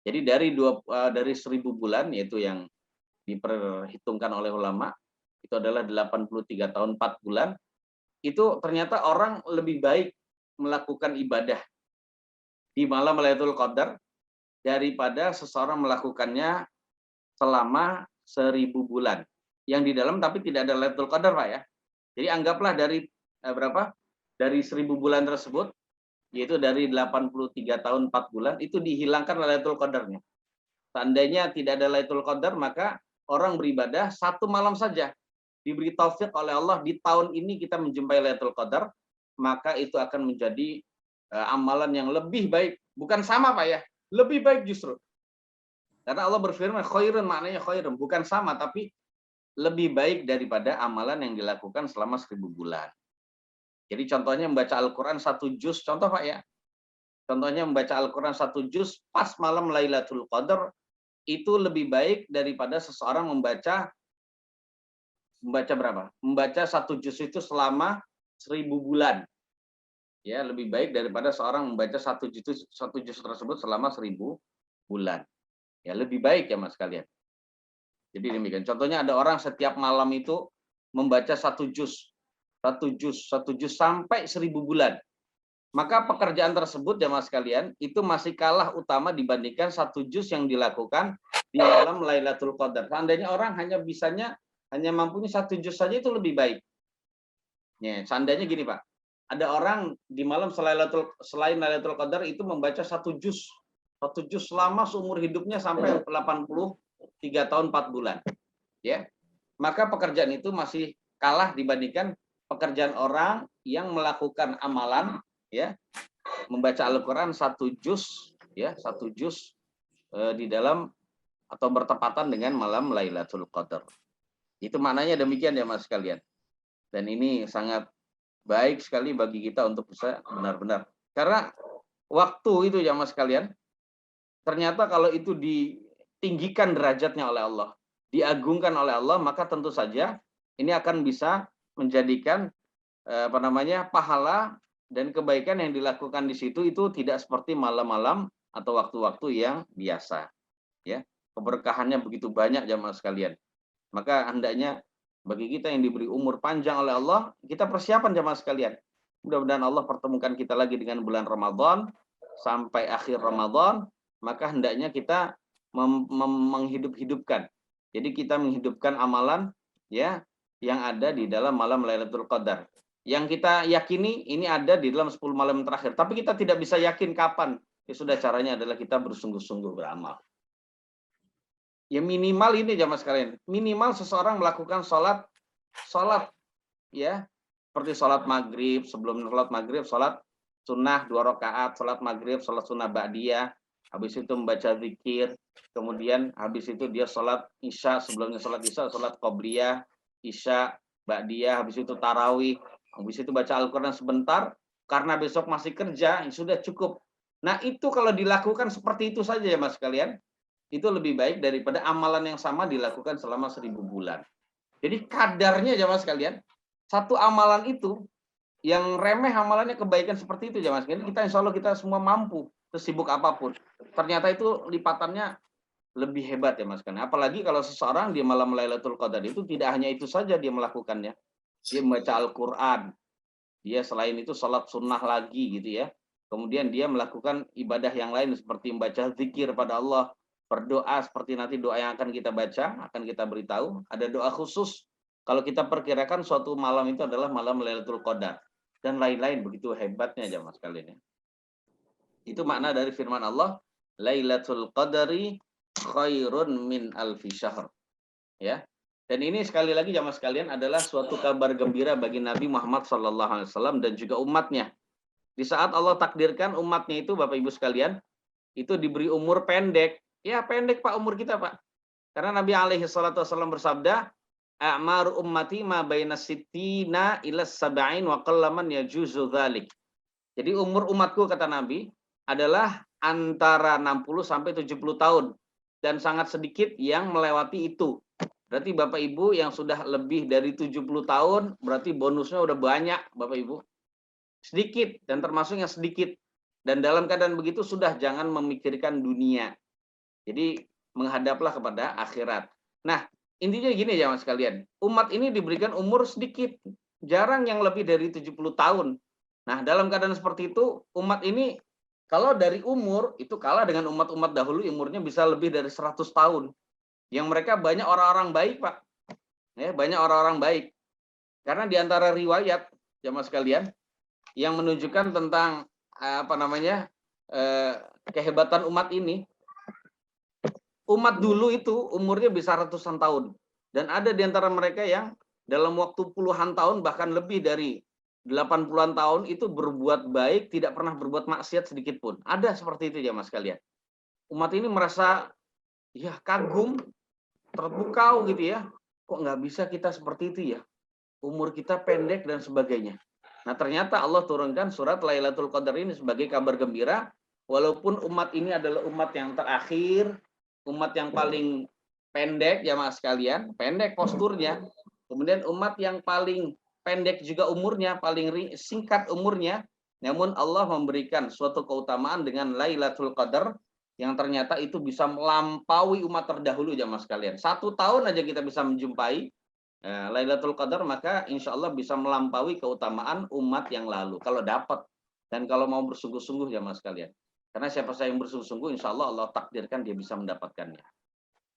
Jadi dari 1000 bulan yaitu yang diperhitungkan oleh ulama itu adalah 83 tahun 4 bulan, itu ternyata orang lebih baik melakukan ibadah di malam Lailatul Qadar daripada seseorang melakukannya selama 1000 bulan yang di dalam tapi tidak ada Lailatul Qadar Pak ya. Jadi anggaplah dari dari 1000 bulan tersebut, yaitu dari 83 tahun 4 bulan, itu dihilangkan Lailatul Qadarnya. Seandainya tidak ada Lailatul Qadar, maka orang beribadah satu malam saja. Diberi taufik oleh Allah, di tahun ini kita menjumpai Lailatul Qadar, maka itu akan menjadi amalan yang lebih baik. Bukan sama Pak ya, lebih baik justru. Karena Allah berfirman, khairun maknanya khairun. Bukan sama, tapi lebih baik daripada amalan yang dilakukan selama 1000 bulan. Jadi contohnya membaca Al-Quran 1 juz, contoh Pak ya. Contohnya membaca Al-Quran 1 juz pas malam Lailatul Qadar, itu lebih baik daripada seseorang membaca berapa? Membaca 1 juz itu selama 1000 bulan. Ya, lebih baik daripada seorang membaca 1 juz tersebut selama 1000 bulan. Ya, lebih baik ya Mas kalian. Jadi demikian. Contohnya ada orang setiap malam itu membaca 1 juz sampai 1000 bulan. Maka pekerjaan tersebut ya Mas kalian itu masih kalah utama dibandingkan 1 juz yang dilakukan di malam Lailatul Qadar. Seandainya orang hanya mampunya 1 juz saja itu lebih baik. Ya, seandainya gini Pak, ada orang di malam selain Lailatul Qadar itu membaca 1 juz selama seumur hidupnya sampai 83 tahun 4 bulan. Ya. Maka pekerjaan itu masih kalah dibandingkan pekerjaan orang yang melakukan amalan, ya, membaca Al-Quran 1 juz, ya, 1 juz di dalam atau bertepatan dengan malam Lailatul Qadar. Itu maknanya demikian ya Mas sekalian. Dan ini sangat baik sekali bagi kita untuk bisa benar-benar. Karena waktu itu ya Mas sekalian, ternyata kalau itu ditinggikan derajatnya oleh Allah, diagungkan oleh Allah, maka tentu saja ini akan bisa menjadikan pahala dan kebaikan yang dilakukan di situ itu tidak seperti malam-malam atau waktu-waktu yang biasa. Ya, keberkahannya begitu banyak jamaah sekalian. Maka hendaknya bagi kita yang diberi umur panjang oleh Allah, kita persiapan jamaah sekalian. Mudah-mudahan Allah pertemukan kita lagi dengan bulan Ramadan sampai akhir Ramadan, maka hendaknya kita menghidup-hidupkan. Jadi kita menghidupkan amalan ya yang ada di dalam malam Lailatul Qadar. Yang kita yakini ini ada di dalam 10 malam terakhir, tapi kita tidak bisa yakin kapan. Ya sudah, caranya adalah kita bersungguh-sungguh beramal. Ya minimal ini jamaah sekalian, minimal seseorang melakukan sholat ya, seperti sholat maghrib, sebelum sholat maghrib, sholat sunnah 2 rakaat, sholat maghrib, sholat sunnah ba'diyah, habis itu membaca zikir, kemudian habis itu dia sholat isya, sebelumnya sholat isya, sholat qobliyah, isya, ba'diyah, habis itu tarawih, habis itu baca Al-Quran sebentar, karena besok masih kerja, sudah cukup. Nah itu kalau dilakukan seperti itu saja ya mas sekalian, itu lebih baik daripada amalan yang sama dilakukan selama 1000 bulan. Jadi kadarnya jamaah sekalian, satu amalan itu yang remeh amalannya kebaikan seperti itu jamaah sekalian, kita insya Allah kita semua mampu, sesibuk apapun. Ternyata itu lipatannya lebih hebat ya mas sekalian. Apalagi kalau seseorang di malam Lailatul Qadar itu tidak hanya itu saja dia melakukannya. Dia membaca Al-Quran, dia selain itu sholat sunnah lagi gitu ya. Kemudian dia melakukan ibadah yang lain seperti membaca zikir pada Allah, berdoa seperti nanti doa yang akan kita baca, akan kita beritahu. Ada doa khusus kalau kita perkirakan suatu malam itu adalah malam Lailatul Qadar dan lain-lain, begitu hebatnya jamaah sekalian ya. Itu makna dari firman Allah, Lailatul Qadari khairun min alfi syahr. Ya. Dan ini sekali lagi jamaah sekalian adalah suatu kabar gembira bagi Nabi Muhammad SAW dan juga umatnya. Di saat Allah takdirkan umatnya itu Bapak Ibu sekalian, itu diberi umur pendek. Ya pendek Pak umur kita Pak. Karena Nabi SAW bersabda, a'mar ummati ma baina sittina ila sab'in wa qallaman yajuzu dzalik. Jadi umur umatku kata Nabi adalah antara 60 sampai 70 tahun dan sangat sedikit yang melewati itu. Berarti Bapak Ibu yang sudah lebih dari 70 tahun berarti bonusnya udah banyak Bapak Ibu. Sedikit dan termasuk yang sedikit. Dan dalam keadaan begitu sudah jangan memikirkan dunia. Jadi menghadaplah kepada akhirat. Nah, intinya gini ya mas sekalian. Umat ini diberikan umur sedikit. Jarang yang lebih dari 70 tahun. Nah, dalam keadaan seperti itu, umat ini kalau dari umur itu kalah dengan umat-umat dahulu umurnya bisa lebih dari 100 tahun. Yang mereka banyak orang-orang baik, Pak. Ya, banyak orang-orang baik. Karena di antara riwayat jamaah sekalian yang menunjukkan tentang kehebatan umat ini, umat dulu itu umurnya bisa ratusan tahun dan ada di antara mereka yang dalam waktu puluhan tahun bahkan lebih dari 80-an tahun itu berbuat baik, tidak pernah berbuat maksiat sedikit pun. Ada seperti itu ya mas kalian. Umat ini merasa ya kagum, terpukau gitu ya, kok nggak bisa kita seperti itu ya, umur kita pendek dan sebagainya. Nah ternyata Allah turunkan surat Lailatul Qadar ini sebagai kabar gembira, walaupun umat ini adalah umat yang terakhir, umat yang paling pendek ya mas sekalian, pendek posturnya, kemudian umat yang paling pendek juga umurnya, paling singkat umurnya, namun Allah memberikan suatu keutamaan dengan Lailatul Qadar yang ternyata itu bisa melampaui umat terdahulu ya mas sekalian. 1 tahun aja kita bisa menjumpai Lailatul Qadar, maka insya Allah bisa melampaui keutamaan umat yang lalu kalau dapat dan kalau mau bersungguh-sungguh ya mas sekalian. Karena siapa saja yang bersungguh-sungguh insya Allah Allah takdirkan dia bisa mendapatkannya.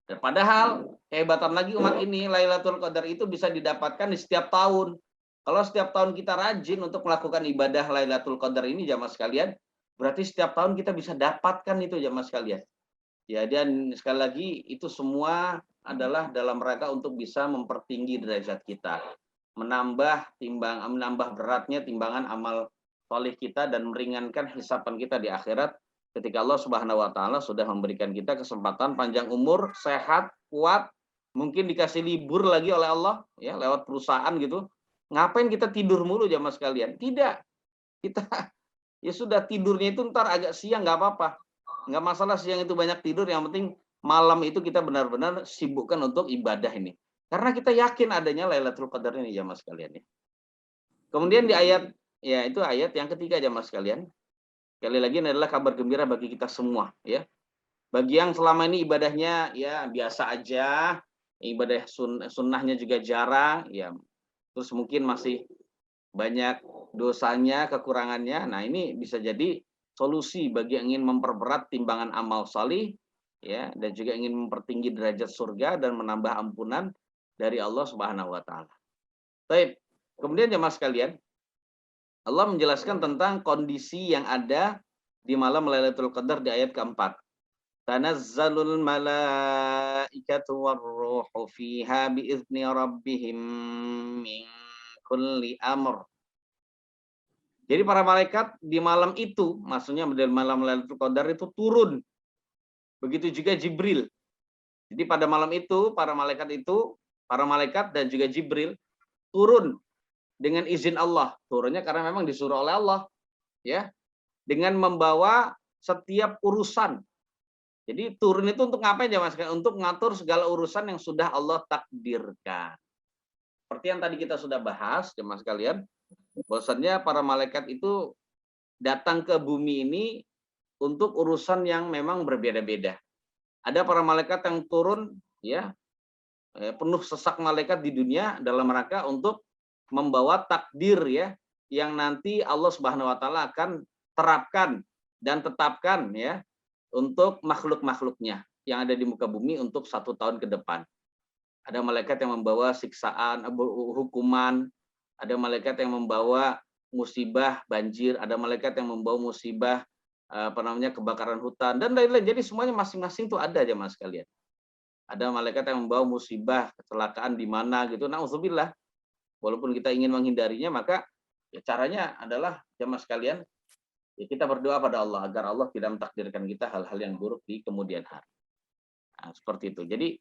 Dan padahal kehebatan lagi umat ini Lailatul Qadar itu bisa didapatkan di setiap tahun. Kalau setiap tahun kita rajin untuk melakukan ibadah Lailatul Qadar ini jamaah sekalian, berarti setiap tahun kita bisa dapatkan itu jamaah sekalian. Ya, dan sekali lagi itu semua adalah dalam rangka untuk bisa mempertinggi derajat kita. menambah beratnya timbangan amal soleh kita dan meringankan hisapan kita di akhirat ketika Allah Subhanahu wa taala sudah memberikan kita kesempatan panjang umur, sehat, kuat, mungkin dikasih libur lagi oleh Allah ya lewat perusahaan gitu. Ngapain kita tidur mulu jamaah sekalian? Tidak. Kita ya sudah tidurnya itu ntar agak siang nggak apa-apa. Nggak masalah siang itu banyak tidur, yang penting malam itu kita benar-benar sibukkan untuk ibadah ini. Karena kita yakin adanya Lailatul Qadar ini jamaah sekalian ya. Kemudian di ayat ya itu ayat yang ketiga jamaah sekalian. Sekali lagi ini adalah kabar gembira bagi kita semua ya. Bagi yang selama ini ibadahnya ya biasa aja, ibadah sunnahnya juga jarang ya. Terus mungkin masih banyak dosanya, kekurangannya. Nah, ini bisa jadi solusi bagi yang ingin memperberat timbangan amal salih ya dan juga ingin mempertinggi derajat surga dan menambah ampunan dari Allah Subhanahu wa taala. Baik. Kemudian jemaah sekalian, Allah menjelaskan tentang kondisi yang ada di malam Lailatul Qadar di ayat keempat. Tanazzalul malaikatu warruhu fiha biizni rabbihim min kulli amr. Jadi para malaikat di malam itu, maksudnya di malam Lailatul Qadar itu turun. Begitu juga Jibril. Jadi pada malam itu, para malaikat dan juga Jibril turun dengan izin Allah. Turunnya karena memang disuruh oleh Allah, ya, dengan membawa setiap urusan. Jadi turun itu untuk ngapain ya Mas? Untuk ngatur segala urusan yang sudah Allah takdirkan. Seperti yang tadi kita sudah bahas, jemaah sekalian, bahwasannya para malaikat itu datang ke bumi ini untuk urusan yang memang berbeda-beda. Ada para malaikat yang turun, ya, penuh sesak malaikat di dunia dalam rangka untuk membawa takdir ya yang nanti Allah Subhanahu wa taala akan terapkan dan tetapkan ya untuk makhluk-makhluknya yang ada di muka bumi untuk 1 tahun ke depan. Ada malaikat yang membawa siksaan, hukuman, ada malaikat yang membawa musibah banjir, ada malaikat yang membawa musibah kebakaran hutan dan lain-lain. Jadi semuanya masing-masing tuh ada aja Mas sekalian. Ada malaikat yang membawa musibah, kecelakaan di mana gitu. Nauzubillah. Walaupun kita ingin menghindarinya, maka ya caranya adalah jemaah sekalian, ya kita berdoa pada Allah agar Allah tidak mentakdirkan kita hal-hal yang buruk di kemudian hari. Nah, seperti itu. Jadi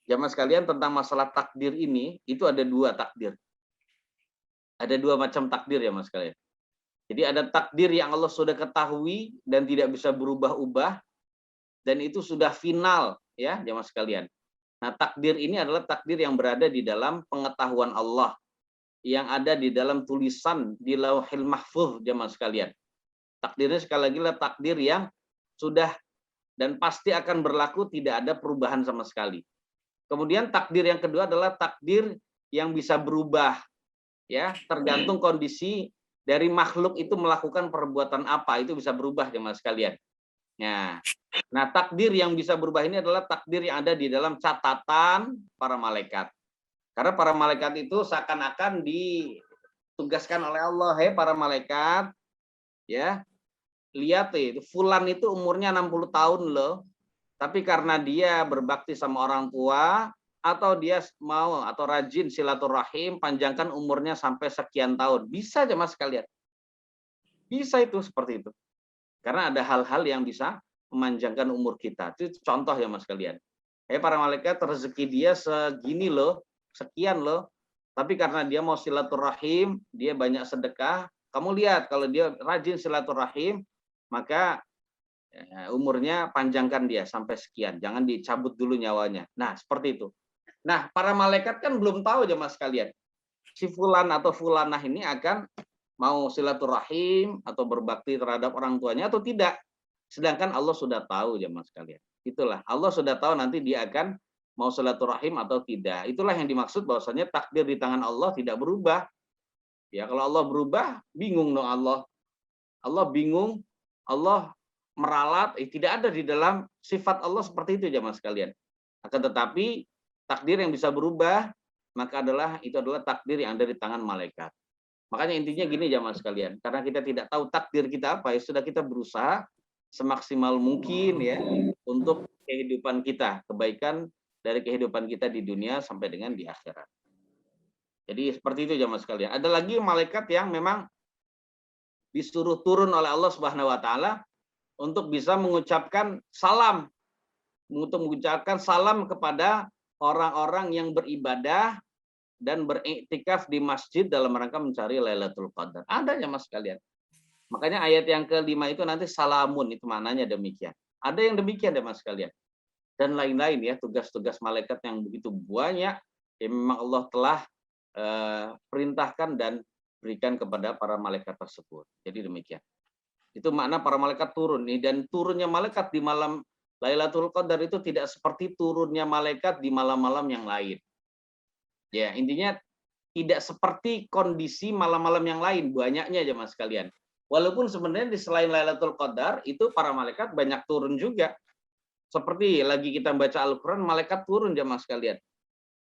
jemaah sekalian tentang masalah takdir ini, itu ada 2 takdir. Ada 2 macam takdir ya Mas sekalian. Jadi ada takdir yang Allah sudah ketahui dan tidak bisa berubah-ubah, dan itu sudah final ya jemaah sekalian. Nah takdir ini adalah takdir yang berada di dalam pengetahuan Allah, yang ada di dalam tulisan di Lauhil Mahfuz jemaah sekalian. Takdirnya sekali lagi lah takdir yang sudah dan pasti akan berlaku, tidak ada perubahan sama sekali. Kemudian takdir yang kedua adalah takdir yang bisa berubah ya, tergantung kondisi dari makhluk itu melakukan perbuatan apa, itu bisa berubah jemaah sekalian. Nah, takdir yang bisa berubah ini adalah takdir yang ada di dalam catatan para malaikat. Karena para malaikat itu seakan-akan ditugaskan oleh Allah, para malaikat, ya, lihat itu fulan itu umurnya 60 tahun loh, tapi karena dia berbakti sama orang tua, atau dia mau atau rajin silaturahim, panjangkan umurnya sampai sekian tahun. Bisa aja Mas sekalian. Bisa itu seperti itu. Karena ada hal-hal yang bisa memanjangkan umur kita. Itu contoh ya Mas sekalian. Para malaikat rezeki dia segini loh, sekian loh, tapi karena dia mau silaturahim, dia banyak sedekah, kamu lihat kalau dia rajin silaturahim, maka umurnya panjangkan dia sampai sekian, jangan dicabut dulu nyawanya. Nah seperti itu. Nah para malaikat kan belum tahu jemaah sekalian, si fulan atau fulanah ini akan mau silaturahim atau berbakti terhadap orang tuanya atau tidak, sedangkan Allah sudah tahu jemaah sekalian. Itulah Allah sudah tahu nanti dia akan mau silaturahim atau tidak. Itulah yang dimaksud bahwasanya takdir di tangan Allah tidak berubah. Ya kalau Allah berubah, bingung dong Allah. Allah bingung, Allah meralat, tidak ada di dalam sifat Allah seperti itu jemaah sekalian. Akan tetapi takdir yang bisa berubah, maka itu adalah takdir yang ada di tangan malaikat. Makanya intinya gini jemaah sekalian, karena kita tidak tahu takdir kita apa, ya sudah kita berusaha semaksimal mungkin ya untuk kehidupan kita, kebaikan dari kehidupan kita di dunia sampai dengan di akhirat. Jadi seperti itu jamaah sekalian. Ada lagi malaikat yang memang disuruh turun oleh Allah Subhanahu wa taala untuk bisa mengucapkan salam, kepada orang-orang yang beribadah dan beriktikaf di masjid dalam rangka mencari Lailatul Qadar. Ada jamaah sekalian. Makanya ayat yang kelima itu nanti salamun, itu maknanya demikian. Ada yang demikian jamaah sekalian. Dan lain-lain ya, tugas-tugas malaikat yang begitu banyak yang memang Allah telah perintahkan dan berikan kepada para malaikat tersebut. Jadi demikian. Itu makna para malaikat turun nih, dan turunnya malaikat di malam Lailatul Qadar itu tidak seperti turunnya malaikat di malam-malam yang lain. Ya, intinya tidak seperti kondisi malam-malam yang lain, banyaknya jemaah sekalian. Walaupun sebenarnya di selain Lailatul Qadar itu para malaikat banyak turun juga. Seperti lagi kita baca Al-Qur'an, malaikat turun jemaah sekalian.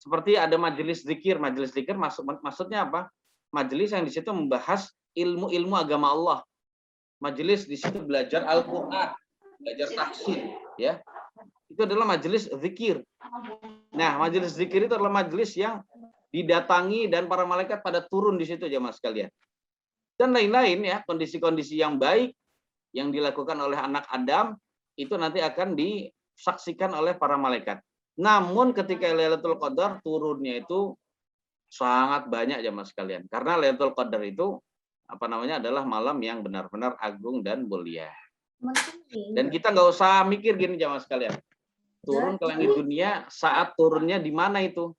Seperti ada majelis zikir maksudnya apa? Majelis yang di situ membahas ilmu-ilmu agama Allah. Majelis di situ belajar Al-Qur'an, belajar tafsir, ya. Itu adalah majelis zikir. Nah, majelis zikir itu adalah majelis yang didatangi dan para malaikat pada turun di situ jemaah sekalian. Dan lain-lain ya, kondisi-kondisi yang baik yang dilakukan oleh anak Adam itu nanti akan disaksikan oleh para malaikat. Namun ketika Lailatul Qadar turunnya itu sangat banyak jemaah sekalian. Karena Lailatul Qadar itu adalah malam yang benar-benar agung dan mulia. Dan kita nggak usah mikir gini jemaah sekalian. Turun ke langit dunia, saat turunnya di mana itu?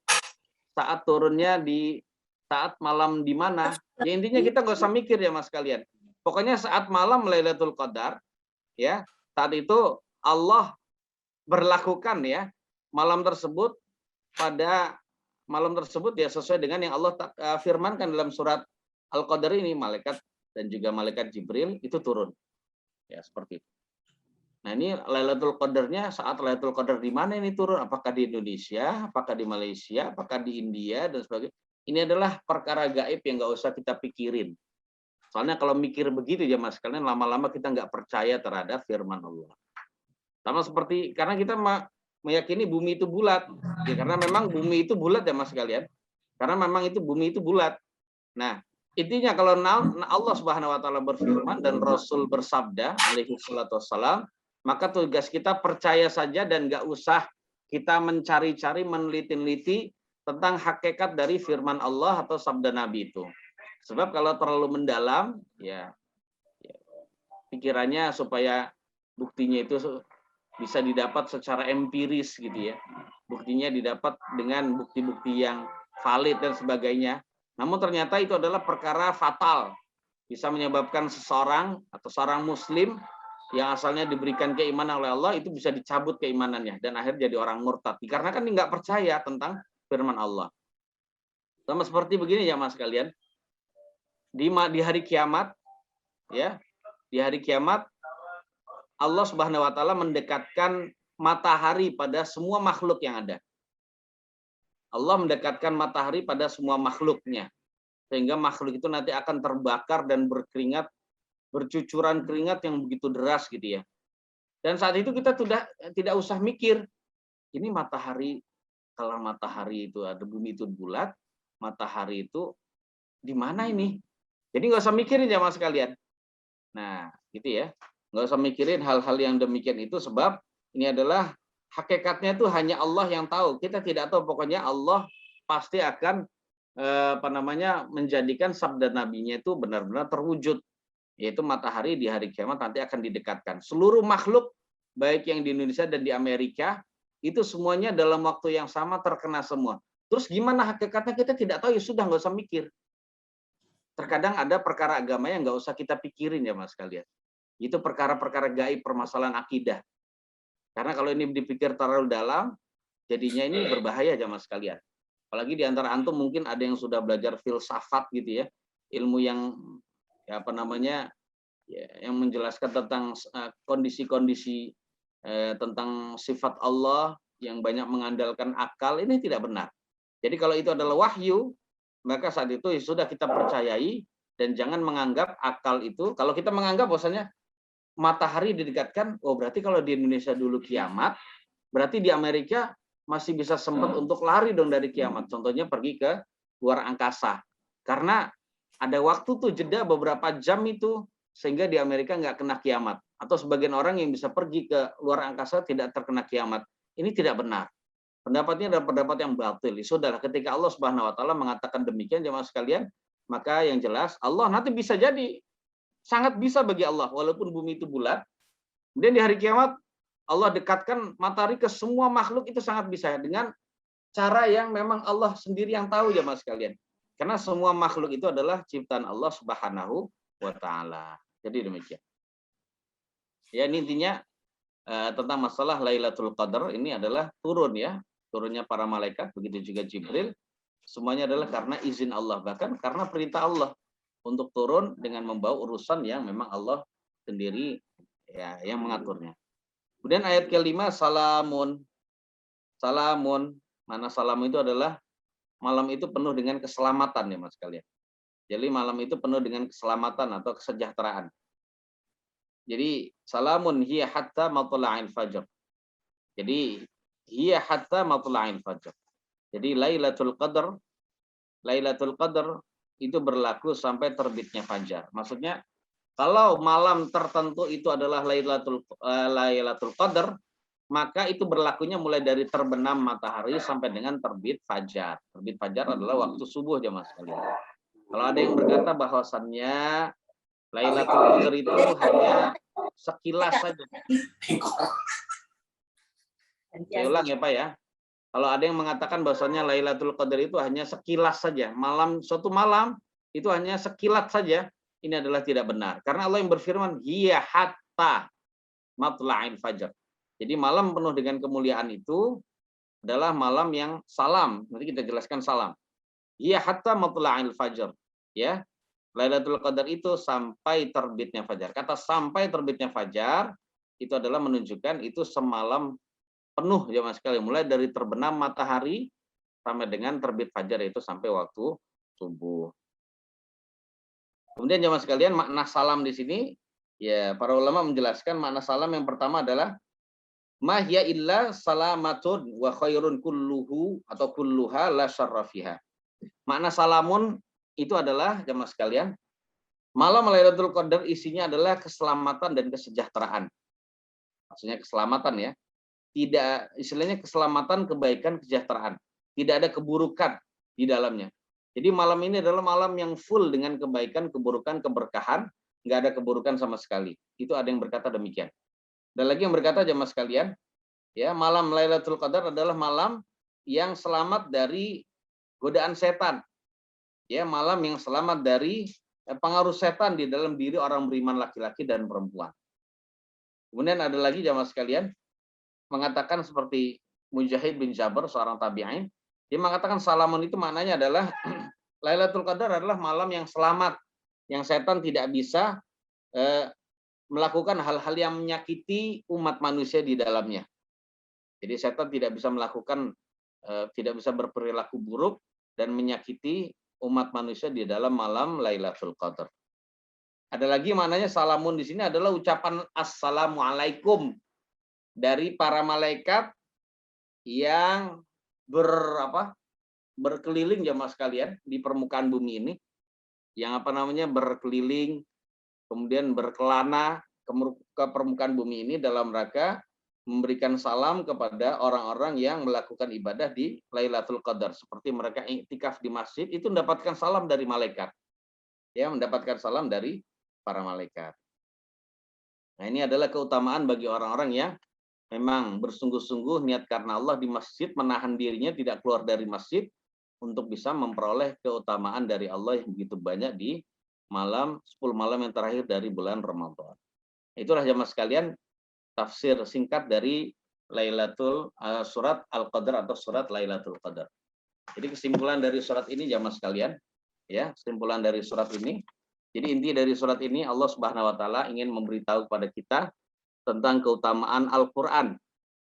Saat turunnya di saat malam di mana? Ya intinya kita nggak usah mikir ya mas kalian. Pokoknya saat malam Lailatul Qadar, ya saat itu Allah berlakukan ya malam tersebut ya sesuai dengan yang Allah firmankan dalam surat Al-Qadar ini, malaikat dan juga malaikat Jibril itu turun. Ya seperti itu. Nah ini Lailatul Qadarnya saat Lailatul Qadar di mana ini turun? Apakah di Indonesia, apakah di Malaysia, apakah di India dan sebagainya? Ini adalah perkara gaib yang nggak usah kita pikirin. Soalnya kalau mikir begitu ya mas kalian lama-lama kita nggak percaya terhadap firman Allah. Sama seperti karena kita meyakini bumi itu bulat, ya karena memang bumi itu bulat ya mas kalian. Karena memang itu bumi itu bulat. Nah intinya kalau Allah Subhanahu Wa Taala berfirman dan Rasul bersabda alaihi salatu wassalam, maka tugas kita percaya saja dan nggak usah kita mencari-cari, meneliti-neliti tentang hakikat dari firman Allah atau sabda Nabi itu. Sebab kalau terlalu mendalam, ya pikirannya supaya buktinya itu bisa didapat secara empiris gitu ya. Buktinya didapat dengan bukti-bukti yang valid dan sebagainya. Namun ternyata itu adalah perkara fatal. Bisa menyebabkan seseorang atau seorang muslim yang asalnya diberikan keimanan oleh Allah itu bisa dicabut keimanannya dan akhirnya jadi orang murtad. Karena kan dia nggak percaya tentang firman Allah. Sama seperti begini ya mas kalian. Di hari kiamat, ya, di hari kiamat Allah Subhanahu Wa Taala mendekatkan matahari pada semua makhluk yang ada. Allah mendekatkan matahari pada semua makhluknya, sehingga makhluk itu nanti akan terbakar dan berkeringat, bercucuran keringat yang begitu deras gitu ya. Dan saat itu kita tidak usah mikir, ini matahari, kalau matahari itu ada bumi itu bulat, matahari itu di mana ini? Jadi nggak usah mikirin ya mas kalian. Nah, gitu ya. Nggak usah mikirin hal-hal yang demikian itu sebab ini adalah hakikatnya itu hanya Allah yang tahu. Kita tidak tahu, pokoknya Allah pasti akan menjadikan sabda nabinya itu benar-benar terwujud. Yaitu matahari di hari kiamat nanti akan didekatkan. Seluruh makhluk baik yang di Indonesia dan di Amerika itu semuanya dalam waktu yang sama terkena semua. Terus gimana hakikatnya kita tidak tahu, ya sudah nggak usah mikir. Terkadang ada perkara agama yang nggak usah kita pikirin ya mas kalian. Itu perkara-perkara gaib, permasalahan akidah. Karena kalau ini dipikir terlalu dalam, jadinya ini berbahaya ya mas kalian. Apalagi di antara antum mungkin ada yang sudah belajar filsafat gitu ya, ilmu yang yang menjelaskan tentang kondisi-kondisi tentang sifat Allah yang banyak mengandalkan akal, ini tidak benar. Jadi kalau itu adalah wahyu, maka saat itu sudah kita percayai dan jangan menganggap akal itu. Kalau kita menganggap bahwasanya matahari didekatkan, oh berarti kalau di Indonesia dulu kiamat, berarti di Amerika masih bisa sempat untuk lari dong dari kiamat. Contohnya pergi ke luar angkasa. Karena ada waktu tuh jeda beberapa jam itu sehingga di Amerika nggak kena kiamat. Atau sebagian orang yang bisa pergi ke luar angkasa tidak terkena kiamat. Ini tidak benar. Pendapatnya adalah pendapat yang batil. Saudara, ketika Allah Subhanahu wa taala mengatakan demikian jemaah sekalian, maka yang jelas Allah nanti bisa jadi sangat bisa bagi Allah walaupun bumi itu bulat. Kemudian di hari kiamat Allah dekatkan matahari ke semua makhluk itu sangat bisa dengan cara yang memang Allah sendiri yang tahu jemaah sekalian. Karena semua makhluk itu adalah ciptaan Allah Subhanahu wa taala. Jadi demikian. Ya, ini intinya tentang masalah Lailatul Qadar ini adalah turun ya, turunnya para malaikat, begitu juga Jibril. Semuanya adalah karena izin Allah, bahkan karena perintah Allah untuk turun dengan membawa urusan yang memang Allah sendiri ya yang mengaturnya. Kemudian ayat kelima, salamun. Salamun, mana salam itu adalah malam itu penuh dengan keselamatan ya Mas kalian. Jadi malam itu penuh dengan keselamatan atau kesejahteraan. Jadi salamun hiya hatta matla'il fajr. Jadi hiya hatta matla'il fajr. Jadi Lailatul Qadar itu berlaku sampai terbitnya fajar. Maksudnya kalau malam tertentu itu adalah Lailatul Qadar, maka itu berlakunya mulai dari terbenam matahari sampai dengan terbit fajar. Terbit fajar adalah waktu subuh jemaah sekalian. Kalau ada yang berkata bahwasannya Lailatul Qadar itu hanya sekilas saja. Saya ulang ya Pak ya. Kalau ada yang mengatakan bahwasannya Lailatul Qadar itu hanya sekilas saja, suatu malam itu hanya sekilat saja, ini adalah tidak benar. Karena Allah yang berfirman, hiya hatta matla'il fajar. Jadi malam penuh dengan kemuliaan itu adalah malam yang salam. Nanti kita jelaskan salam. Hiya hatta matla'il fajar. Ya, Lailatul Qadar itu sampai terbitnya fajar. Kata sampai terbitnya fajar itu adalah menunjukkan itu semalam penuh ya Mas sekalian, mulai dari terbenam matahari sampai dengan terbit fajar itu sampai waktu subuh. Kemudian jemaah sekalian, makna salam di sini ya para ulama menjelaskan makna salam yang pertama adalah ma hiya illa salamatun wa khairun kulluhu atau kulluha la syarra fiha. Makna salamun itu adalah jemaah sekalian, malam Lailatul Qadar isinya adalah keselamatan dan kesejahteraan. Maksudnya keselamatan ya. Tidak, istilahnya keselamatan, kebaikan, kesejahteraan. Tidak ada keburukan di dalamnya. Jadi malam ini adalah malam yang full dengan kebaikan, keburukan, keberkahan, nggak ada keburukan sama sekali. Itu ada yang berkata demikian. Dan lagi yang berkata jemaah sekalian, ya malam Lailatul Qadar adalah malam yang selamat dari godaan setan. Ya, malam yang selamat dari pengaruh setan di dalam diri orang beriman laki-laki dan perempuan. Kemudian ada lagi jemaah sekalian mengatakan seperti Mujahid bin Jabr, seorang tabi'in, dia mengatakan salamun itu maknanya adalah Lailatul Qadar adalah malam yang selamat, yang setan tidak bisa melakukan hal-hal yang menyakiti umat manusia di dalamnya. Jadi setan tidak bisa melakukan, tidak bisa berperilaku buruk dan menyakiti umat manusia di dalam malam Lailatul Qadar. Ada lagi maknanya salamun di sini adalah ucapan assalamualaikum dari para malaikat yang berkeliling jemaah sekalian di permukaan bumi ini, yang berkeliling kemudian berkelana ke permukaan bumi ini dalam rangka memberikan salam kepada orang-orang yang melakukan ibadah di Lailatul Qadar, seperti mereka iktikaf di masjid itu mendapatkan salam dari malaikat, ya mendapatkan salam dari para malaikat. Nah ini adalah keutamaan bagi orang-orang yang memang bersungguh-sungguh niat karena Allah di masjid, menahan dirinya tidak keluar dari masjid untuk bisa memperoleh keutamaan dari Allah yang begitu banyak di 10 malam yang terakhir dari bulan Ramadan. Itulah jemaah sekalian tafsir singkat dari surat Al-Qadar atau surat Lailatul Qadar. Jadi kesimpulan dari surat ini jemaah sekalian, ya, kesimpulan dari surat ini. Jadi inti dari surat ini Allah Subhanahu wa taala ingin memberitahu kepada kita tentang keutamaan Al-Quran,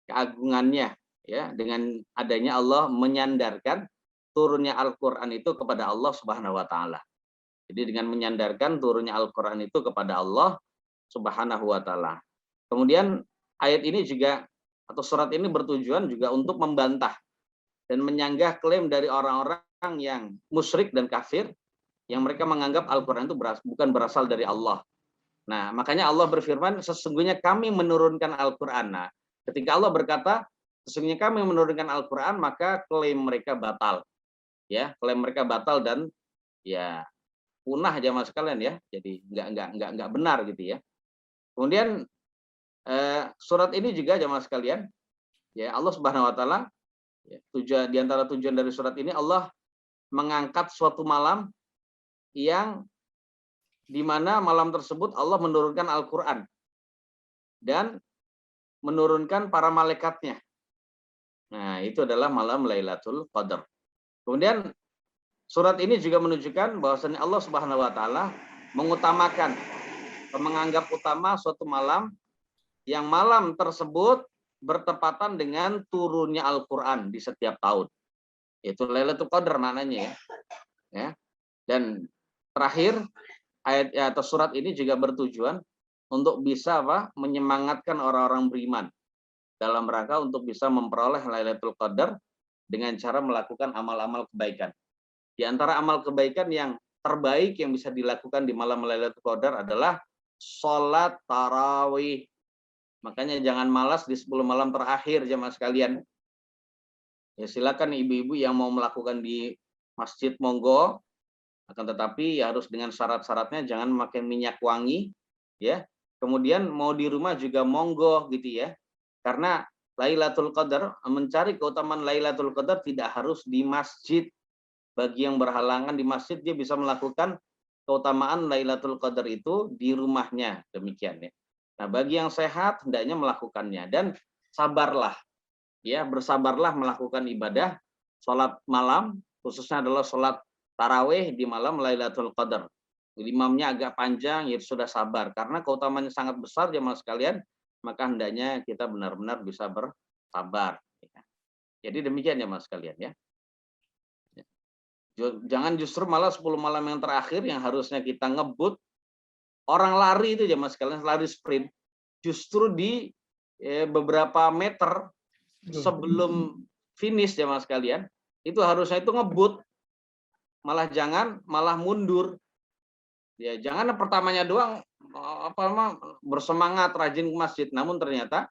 keagungannya, ya, dengan adanya Allah menyandarkan turunnya Al-Quran itu kepada Allah Subhanahu wa taala. Jadi dengan menyandarkan turunnya Al-Quran itu kepada Allah Subhanahu wa taala. Kemudian ayat ini juga atau surat ini bertujuan juga untuk membantah dan menyanggah klaim dari orang-orang yang musyrik dan kafir, yang mereka menganggap Al-Quran itu bukan berasal dari Allah. Nah, makanya Allah berfirman, sesungguhnya kami menurunkan Al-Quran. Nah, ketika Allah berkata, sesungguhnya kami menurunkan Al-Quran, maka klaim mereka batal. Ya, klaim mereka batal dan ya punah jamaah sekalian ya. Jadi nggak benar gitu ya. Kemudian surat ini juga jamaah sekalian, ya Allah Subhanahu wa taala, ya, di antara tujuan dari surat ini Allah mengangkat suatu malam yang di mana malam tersebut Allah menurunkan Al-Qur'an dan menurunkan para malaikatnya. Nah, itu adalah malam Lailatul Qadar. Kemudian surat ini juga menunjukkan bahwasanya Allah Subhanahu wa taala mengutamakan, menganggap utama suatu malam yang malam tersebut bertepatan dengan turunnya Al-Qur'an di setiap tahun. Itu Lailatul Qadar maknanya ya. Ya. Dan terakhir ayat atau surat ini juga bertujuan untuk bisa menyemangatkan orang-orang beriman dalam rangka untuk bisa memperoleh Lailatul Qadar dengan cara melakukan amal-amal kebaikan. Di antara amal kebaikan yang terbaik yang bisa dilakukan di malam Lailatul Qadar adalah sholat tarawih. Makanya jangan malas di 10 malam terakhir jemaah sekalian. Ya silakan ibu-ibu yang mau melakukan di masjid monggo, akan tetapi ya harus dengan syarat-syaratnya, jangan memakai minyak wangi ya. Kemudian mau di rumah juga monggo gitu ya. Karena Lailatul Qadar, mencari keutamaan Lailatul Qadar tidak harus di masjid. Bagi yang berhalangan di masjid, dia bisa melakukan keutamaan Lailatul Qadar itu di rumahnya, demikian ya. Nah, bagi yang sehat hendaknya melakukannya dan sabarlah. Ya, bersabarlah melakukan ibadah sholat malam, khususnya adalah sholat tarawih di malam Lailatul Qadar. Imamnya agak panjang, ya sudah sabar. Karena keutamaannya sangat besar jemaah sekalian, maka hendaknya kita benar-benar bisa bersabar. Jadi demikian jemaah sekalian ya. Jangan justru malah 10 malam yang terakhir yang harusnya kita ngebut, orang lari itu jemaah sekalian, lari sprint, justru di beberapa meter sebelum finish jemaah sekalian, itu harusnya itu ngebut, malah mundur. Ya, jangan pertamanya doang bersemangat rajin ke masjid, namun ternyata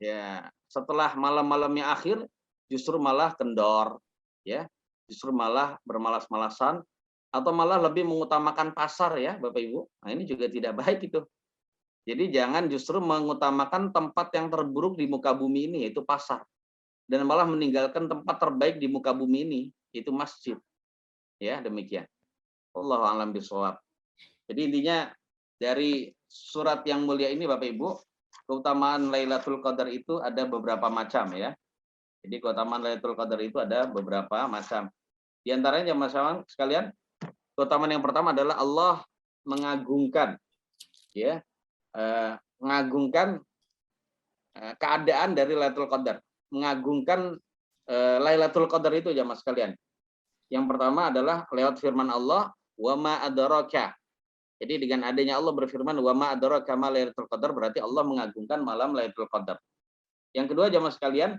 ya setelah malam-malamnya akhir justru malah kendor, ya, justru malah bermalas-malasan atau malah lebih mengutamakan pasar ya Bapak Ibu. Nah, ini juga tidak baik itu. Jadi jangan justru mengutamakan tempat yang terburuk di muka bumi ini, yaitu pasar. Dan malah meninggalkan tempat terbaik di muka bumi ini, yaitu masjid. Ya, demikian. Wallahu a'lam bishawab. Jadi intinya dari surat yang mulia ini Bapak Ibu, keutamaan Lailatul Qadar itu ada beberapa macam ya. Jadi keutamaan Lailatul Qadar itu ada beberapa macam. Di antaranya jemaah sekalian, keutamaan yang pertama adalah Allah mengagungkan ya, mengagungkan keadaan dari Lailatul Qadar, mengagungkan Lailatul Qadar itu jemaah sekalian. Yang pertama adalah lewat firman Allah, wa ma adraka. Jadi dengan adanya Allah berfirman wa ma adraka ma Lailatul Qadar, berarti Allah mengagungkan malam Lailatul Qadar. Yang kedua jemaah sekalian,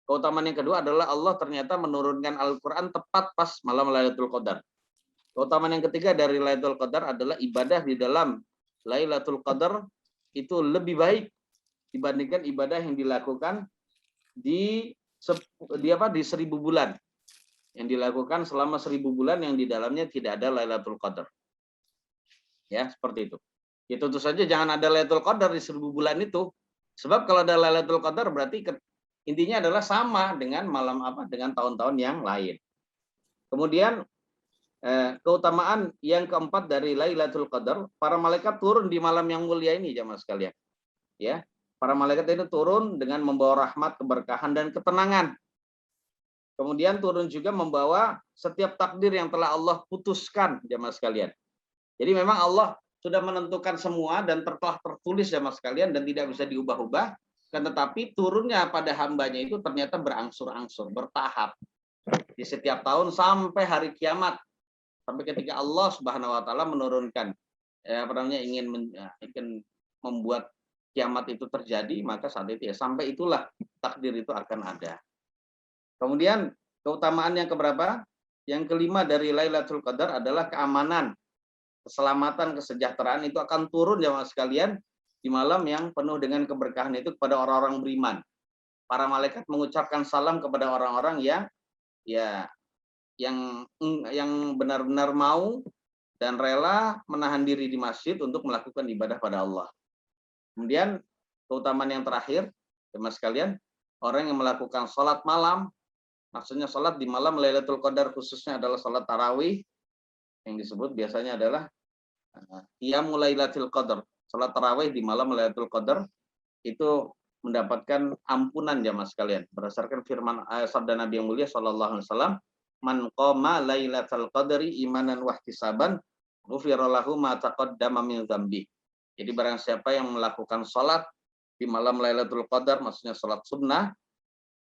keutamaan yang kedua adalah Allah ternyata menurunkan Al-Qur'an tepat pas malam Lailatul Qadar. Keutamaan yang ketiga dari Lailatul Qadar adalah ibadah di dalam Lailatul Qadar itu lebih baik dibandingkan ibadah yang dilakukan di 1000 bulan. Yang dilakukan selama 1000 bulan yang di dalamnya tidak ada Lailatul Qadar. Ya, seperti itu. Ya tentu saja jangan ada Lailatul Qadar di 1000 bulan itu. Sebab kalau ada Lailatul Qadar berarti intinya adalah sama dengan dengan tahun-tahun yang lain. Kemudian keutamaan yang keempat dari Lailatul Qadar, para malaikat turun di malam yang mulia ini jemaah sekalian. Ya, para malaikat itu turun dengan membawa rahmat, keberkahan dan ketenangan. Kemudian turun juga membawa setiap takdir yang telah Allah putuskan jemaah sekalian. Jadi memang Allah sudah menentukan semua dan telah tertulis jemaah sekalian dan tidak bisa diubah-ubah. Kan tetapi turunnya pada hambanya itu ternyata berangsur-angsur, bertahap. Di setiap tahun sampai hari kiamat. Sampai ketika Allah Subhanahu wa taala menurunkan ingin membuat kiamat itu terjadi, maka saat itu ya sampai itulah takdir itu akan ada. Kemudian keutamaan yang keberapa? Yang kelima dari Lailatul Qadar adalah keamanan, keselamatan, kesejahteraan itu akan turun jamaah sekalian di malam yang penuh dengan keberkahan itu kepada orang-orang beriman. Para malaikat mengucapkan salam kepada orang-orang yang ya yang benar-benar mau dan rela menahan diri di masjid untuk melakukan ibadah pada Allah. Kemudian keutamaan yang terakhir, jemaah sekalian, orang yang melakukan sholat malam, maksudnya sholat di malam Lailatul Qadar khususnya adalah sholat tarawih, yang disebut biasanya adalah qiyamul Lailatul Qadar. Sholat tarawih di malam Lailatul Qadar itu mendapatkan ampunan jemaah sekalian. Berdasarkan firman sabda Nabi yang mulia sallallahu alaihi wasallam, "Man qama Lailatul Qadri imanan wa ihtisaban, ghufira lahu ma taqaddama min dzambi." Jadi barang siapa yang melakukan sholat di malam Lailatul Qadar, maksudnya sholat sunnah,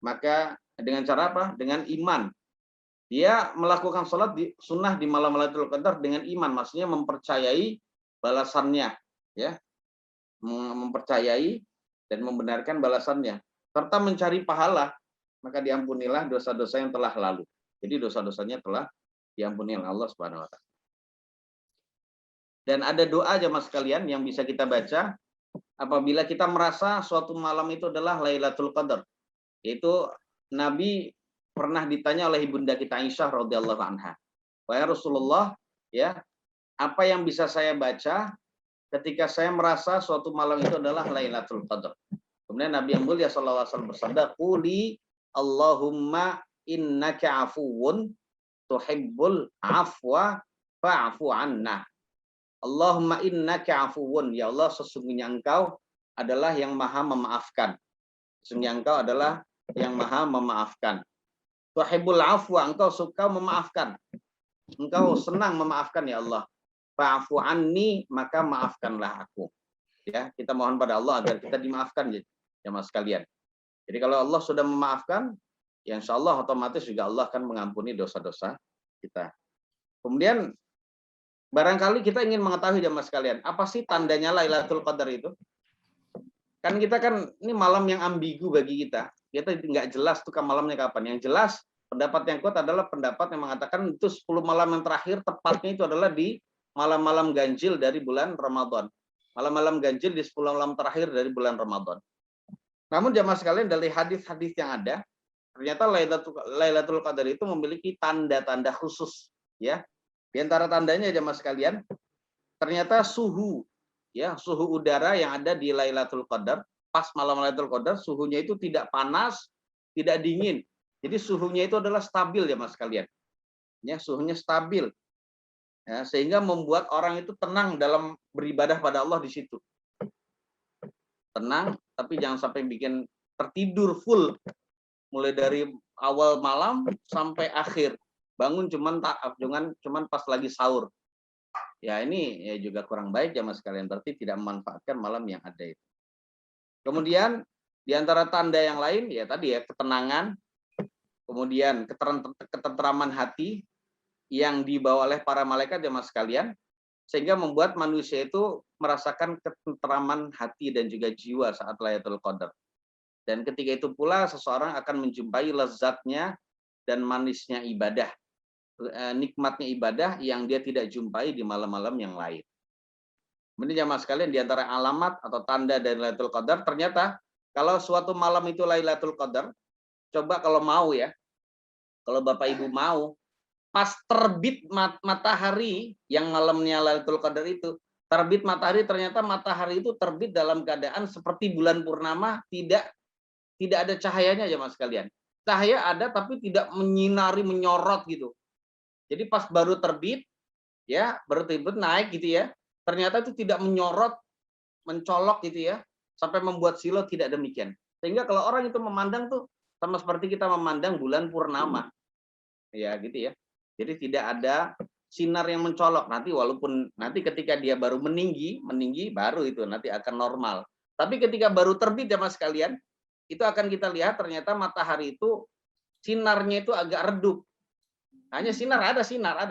maka dengan cara apa? Dengan iman. Dia melakukan sholat di sunnah di malam Lailatul Qadar dengan iman, maksudnya mempercayai balasannya, ya, mempercayai dan membenarkan balasannya, serta mencari pahala, maka diampunilah dosa-dosa yang telah lalu. Jadi dosa-dosanya telah diampuni oleh Allah Subhanahu wa taala. Dan ada doa jemaah sekalian yang bisa kita baca apabila kita merasa suatu malam itu adalah Lailatul Qadar. Yaitu Nabi pernah ditanya oleh ibunda kita Aisyah radhiyallahu anha, "Wahai Rasulullah, ya, apa yang bisa saya baca ketika saya merasa suatu malam itu adalah Lailatul Qadar?" Kemudian Nabi yang mulia sallallahu alaihi wasallam bersabda, "Quli Allahumma innaka afuwun tuhibbul afwa fa'fu anna." Allahumma innaka afuwun, ya Allah sesungguhnya engkau adalah yang maha memaafkan. Sesungguhnya engkau adalah yang maha memaafkan. Tuhibbul afwa, engkau suka memaafkan. Engkau senang memaafkan ya Allah. Fa'fu anni, maka maafkanlah aku. Ya, kita mohon pada Allah agar kita dimaafkan ya mas sekalian. Jadi kalau Allah sudah memaafkan, ya insya Allah otomatis juga Allah akan mengampuni dosa-dosa kita. Kemudian barangkali kita ingin mengetahui jemaah sekalian, apa sih tandanya Lailatul Qadar itu? Kan kita kan ini malam yang ambigu bagi kita. Kita nggak jelas tuh malamnya kapan. Yang jelas pendapat yang kuat adalah pendapat yang mengatakan itu 10 malam yang terakhir, tepatnya itu adalah di malam-malam ganjil dari bulan Ramadan. Malam-malam ganjil di 10 malam terakhir dari bulan Ramadan. Namun jemaah sekalian, dari hadis-hadis yang ada, ternyata Lailatul Qadar itu memiliki tanda-tanda khusus, ya. Di antara tandanya jemaah sekalian, ternyata suhu udara yang ada di Lailatul Qadar, pas malam Lailatul Qadar, suhunya itu tidak panas, tidak dingin. Jadi suhunya itu adalah stabil jemaah sekalian. Ya, suhunya stabil. Ya, sehingga membuat orang itu tenang dalam beribadah pada Allah di situ. Tenang, tapi jangan sampai bikin tertidur full. Mulai dari awal malam sampai akhir. Bangun cuman pas lagi sahur. Ya ini ya juga kurang baik jamaah sekalian, berarti tidak memanfaatkan malam yang ada itu. Kemudian di antara tanda yang lain ya tadi ya ketenangan, kemudian ketenteraman hati yang dibawa oleh para malaikat jamaah sekalian, sehingga membuat manusia itu merasakan ketenteraman hati dan juga jiwa saat Lailatul Qadar. Dan ketika itu pula seseorang akan menjumpai lezatnya dan manisnya ibadah, nikmatnya ibadah yang dia tidak jumpai di malam-malam yang lain. Kemudian jamaah sekalian, di antara alamat atau tanda dari Lailatul Qadar, ternyata kalau suatu malam itu Lailatul Qadar, coba kalau mau ya, kalau Bapak Ibu mau, pas terbit matahari yang malamnya Lailatul Qadar itu, terbit matahari, ternyata matahari itu terbit dalam keadaan seperti bulan purnama, tidak ada cahayanya jamaah sekalian. Cahaya ada tapi tidak menyinari, menyorot gitu. Jadi pas baru terbit, ya baru terbit naik gitu ya, ternyata itu tidak menyorot, mencolok gitu ya, sampai membuat silau, tidak demikian. Sehingga kalau orang itu memandang tuh sama seperti kita memandang bulan purnama, ya gitu ya. Jadi tidak ada sinar yang mencolok. Nanti walaupun nanti ketika dia baru meninggi baru itu nanti akan normal. Tapi ketika baru terbit jamaah sekalian, itu akan kita lihat ternyata matahari itu sinarnya itu agak redup. Hanya ada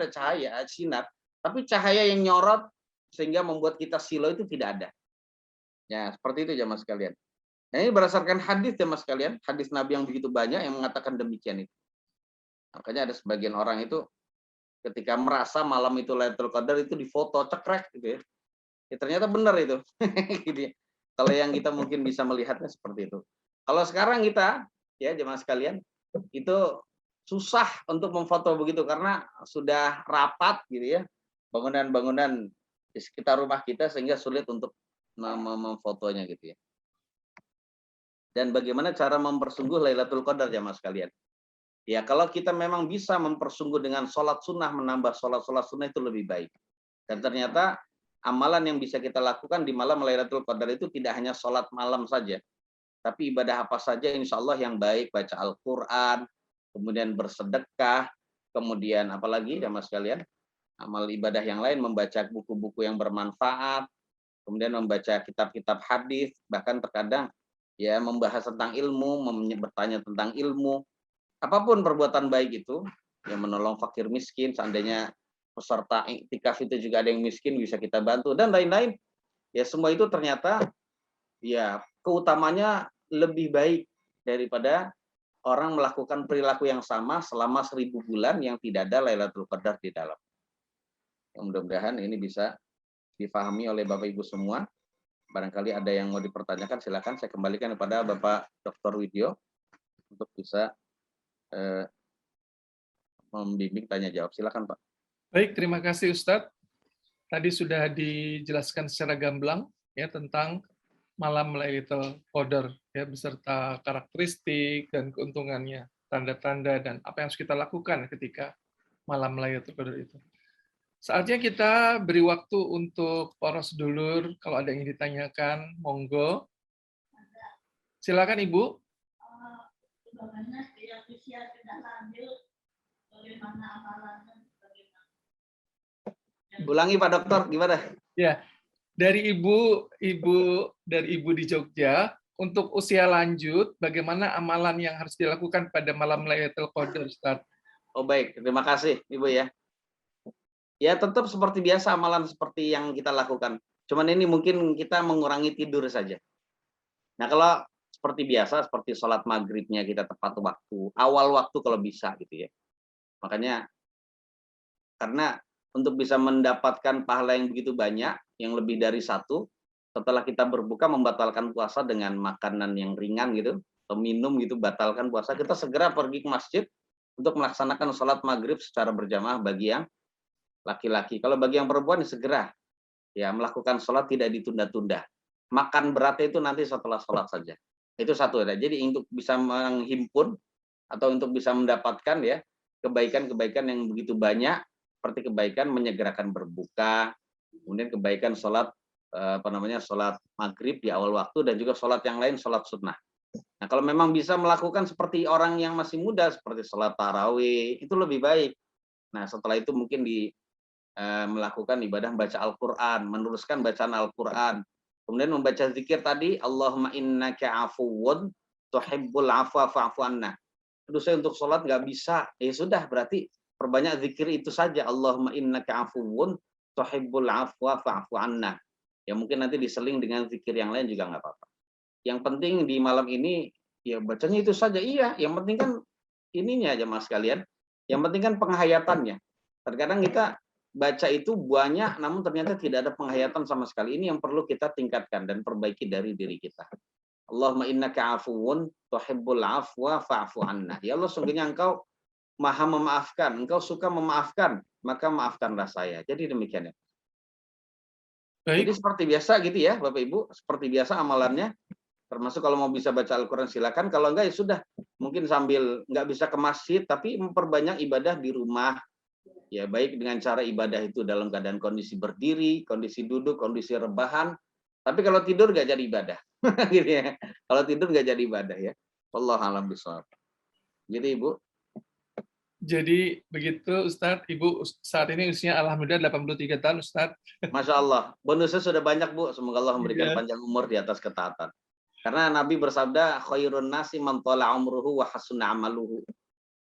cahaya, sinar. Tapi cahaya yang nyorot sehingga membuat kita silau itu tidak ada. Ya, seperti itu jamaah sekalian. Nah, ini berdasarkan hadis jamaah sekalian, hadis Nabi yang begitu banyak yang mengatakan demikian itu. Makanya ada sebagian orang itu ketika merasa malam itu Lailatul Qadar itu difoto cekrek gitu ya. Ya ternyata benar itu. Gitu ya. Kalau yang kita mungkin bisa melihatnya seperti itu. Kalau sekarang kita ya jemaah sekalian itu susah untuk memfoto begitu karena sudah rapat gitu ya bangunan-bangunan di sekitar rumah kita sehingga sulit untuk memfotonya gitu ya. Dan bagaimana cara mempersungguh Lailatul Qadar jemaah sekalian? Ya kalau kita memang bisa mempersungguh dengan sholat sunnah, menambah sholat sunnah itu lebih baik. Dan ternyata amalan yang bisa kita lakukan di malam Lailatul Qadar itu tidak hanya sholat malam saja, tapi ibadah apa saja insya Allah yang baik, baca Al-Quran, kemudian bersedekah, kemudian apalagi jamaah sekalian, amal ibadah yang lain, membaca buku-buku yang bermanfaat, kemudian membaca kitab-kitab hadis, bahkan terkadang ya membahas tentang ilmu, bertanya tentang ilmu, apapun perbuatan baik itu, yang menolong fakir miskin, seandainya peserta iktikaf itu juga ada yang miskin bisa kita bantu dan lain-lain. Ya semua itu ternyata ya keutamanya lebih baik daripada orang melakukan perilaku yang sama selama 1000 bulan yang tidak ada Lailatul Qadar di dalam. Mudah-mudahan ini bisa difahami oleh Bapak Ibu semua. Barangkali ada yang mau dipertanyakan, silakan saya kembalikan kepada Bapak Dr. Widyo untuk bisa membimbing tanya jawab. Silakan Pak. Baik, terima kasih Ustadz. Tadi sudah dijelaskan secara gamblang ya tentang malam Lailatul Qadar ya beserta karakteristik dan keuntungannya, tanda-tanda dan apa yang harus kita lakukan ketika malam Lailatul Qadar itu. Saatnya kita beri waktu untuk para sedulur kalau ada yang ditanyakan, monggo. Silakan Ibu. Bagaimana tidak usia tidak lanjut, bagaimana amalannya, bagaimana? Ulangi Pak Dokter, gimana? Ya, dari Ibu di Jogja, untuk usia lanjut, bagaimana amalan yang harus dilakukan pada malam Lailatul Qadar, Ustaz? Oh baik, terima kasih Ibu ya. Ya tetap seperti biasa amalan seperti yang kita lakukan. Cuman ini mungkin kita mengurangi tidur saja. Nah kalau seperti biasa, seperti sholat maghribnya kita tepat waktu, awal waktu kalau bisa gitu ya. Makanya karena untuk bisa mendapatkan pahala yang begitu banyak, yang lebih dari satu, setelah kita berbuka membatalkan puasa dengan makanan yang ringan gitu, atau minum gitu, batalkan puasa, kita segera pergi ke masjid untuk melaksanakan sholat maghrib secara berjamaah bagi yang laki-laki. Kalau bagi yang perempuan segera ya melakukan sholat tidak ditunda-tunda. Makan beratnya itu nanti setelah sholat saja. Itu satu ya. Jadi untuk bisa menghimpun atau untuk bisa mendapatkan ya kebaikan-kebaikan yang begitu banyak, seperti kebaikan menyegerakan berbuka, kemudian kebaikan sholat sholat maghrib di awal waktu dan juga sholat yang lain, sholat sunnah. Nah kalau memang bisa melakukan seperti orang yang masih muda seperti sholat tarawih itu lebih baik. Nah setelah itu mungkin melakukan ibadah membaca Al-Quran, meneruskan bacaan Al-Quran, kemudian membaca zikir tadi, Allahumma innaka afuwun tuhibbul afwa fa'fu anna. Aduh saya untuk sholat nggak bisa, ya sudah berarti perbanyak zikir itu saja, Allahumma innaka afuwun tuhibbul afwa fa'fu anna. Ya mungkin nanti diseling dengan zikir yang lain juga nggak apa-apa. Yang penting di malam ini ya bacanya itu saja, iya. Yang penting kan ininya aja mas kalian. Yang penting kan penghayatannya. Terkadang kita baca itu banyak, namun ternyata tidak ada penghayatan sama sekali. Ini yang perlu kita tingkatkan dan perbaiki dari diri kita. Allahumma innaka afuwun tuhibbul afwa fa'fu anna. Ya Allah, sungguhnya Engkau Maha memaafkan, Engkau suka memaafkan, maka maafkanlah saya. Jadi demikian ya. Jadi Baik, seperti biasa gitu ya, Bapak Ibu, seperti biasa amalannya. Termasuk kalau mau bisa baca Al-Quran silakan, kalau enggak ya sudah. Mungkin sambil nggak bisa ke masjid, tapi memperbanyak ibadah di rumah. Ya baik dengan cara ibadah itu dalam keadaan kondisi berdiri, kondisi duduk, kondisi rebahan. Tapi kalau tidur nggak jadi ibadah, gitu ya. Kalau tidur nggak jadi ibadah ya. Wallahu a'lam bishawab. Gitu Ibu. jadi begitu Ustadz. Ibu saat ini usianya alhamdulillah 83 tahun, Ustadz. Masya Allah. Bonusnya sudah banyak Bu. Semoga Allah memberikan Iya. panjang umur di atas ketaatan. Karena Nabi bersabda, khairun nasi man tala umruhu wa hasuna amaluhu.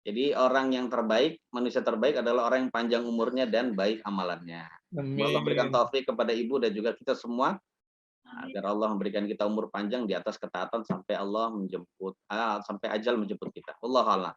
Jadi orang yang terbaik, manusia terbaik adalah orang yang panjang umurnya dan baik amalannya. Semoga Allah memberikan Amin. taufik kepada Ibu dan juga kita semua agar Allah memberikan kita umur panjang di atas ketaatan sampai Allah menjemput, sampai ajal menjemput kita. Wallahu a'lam.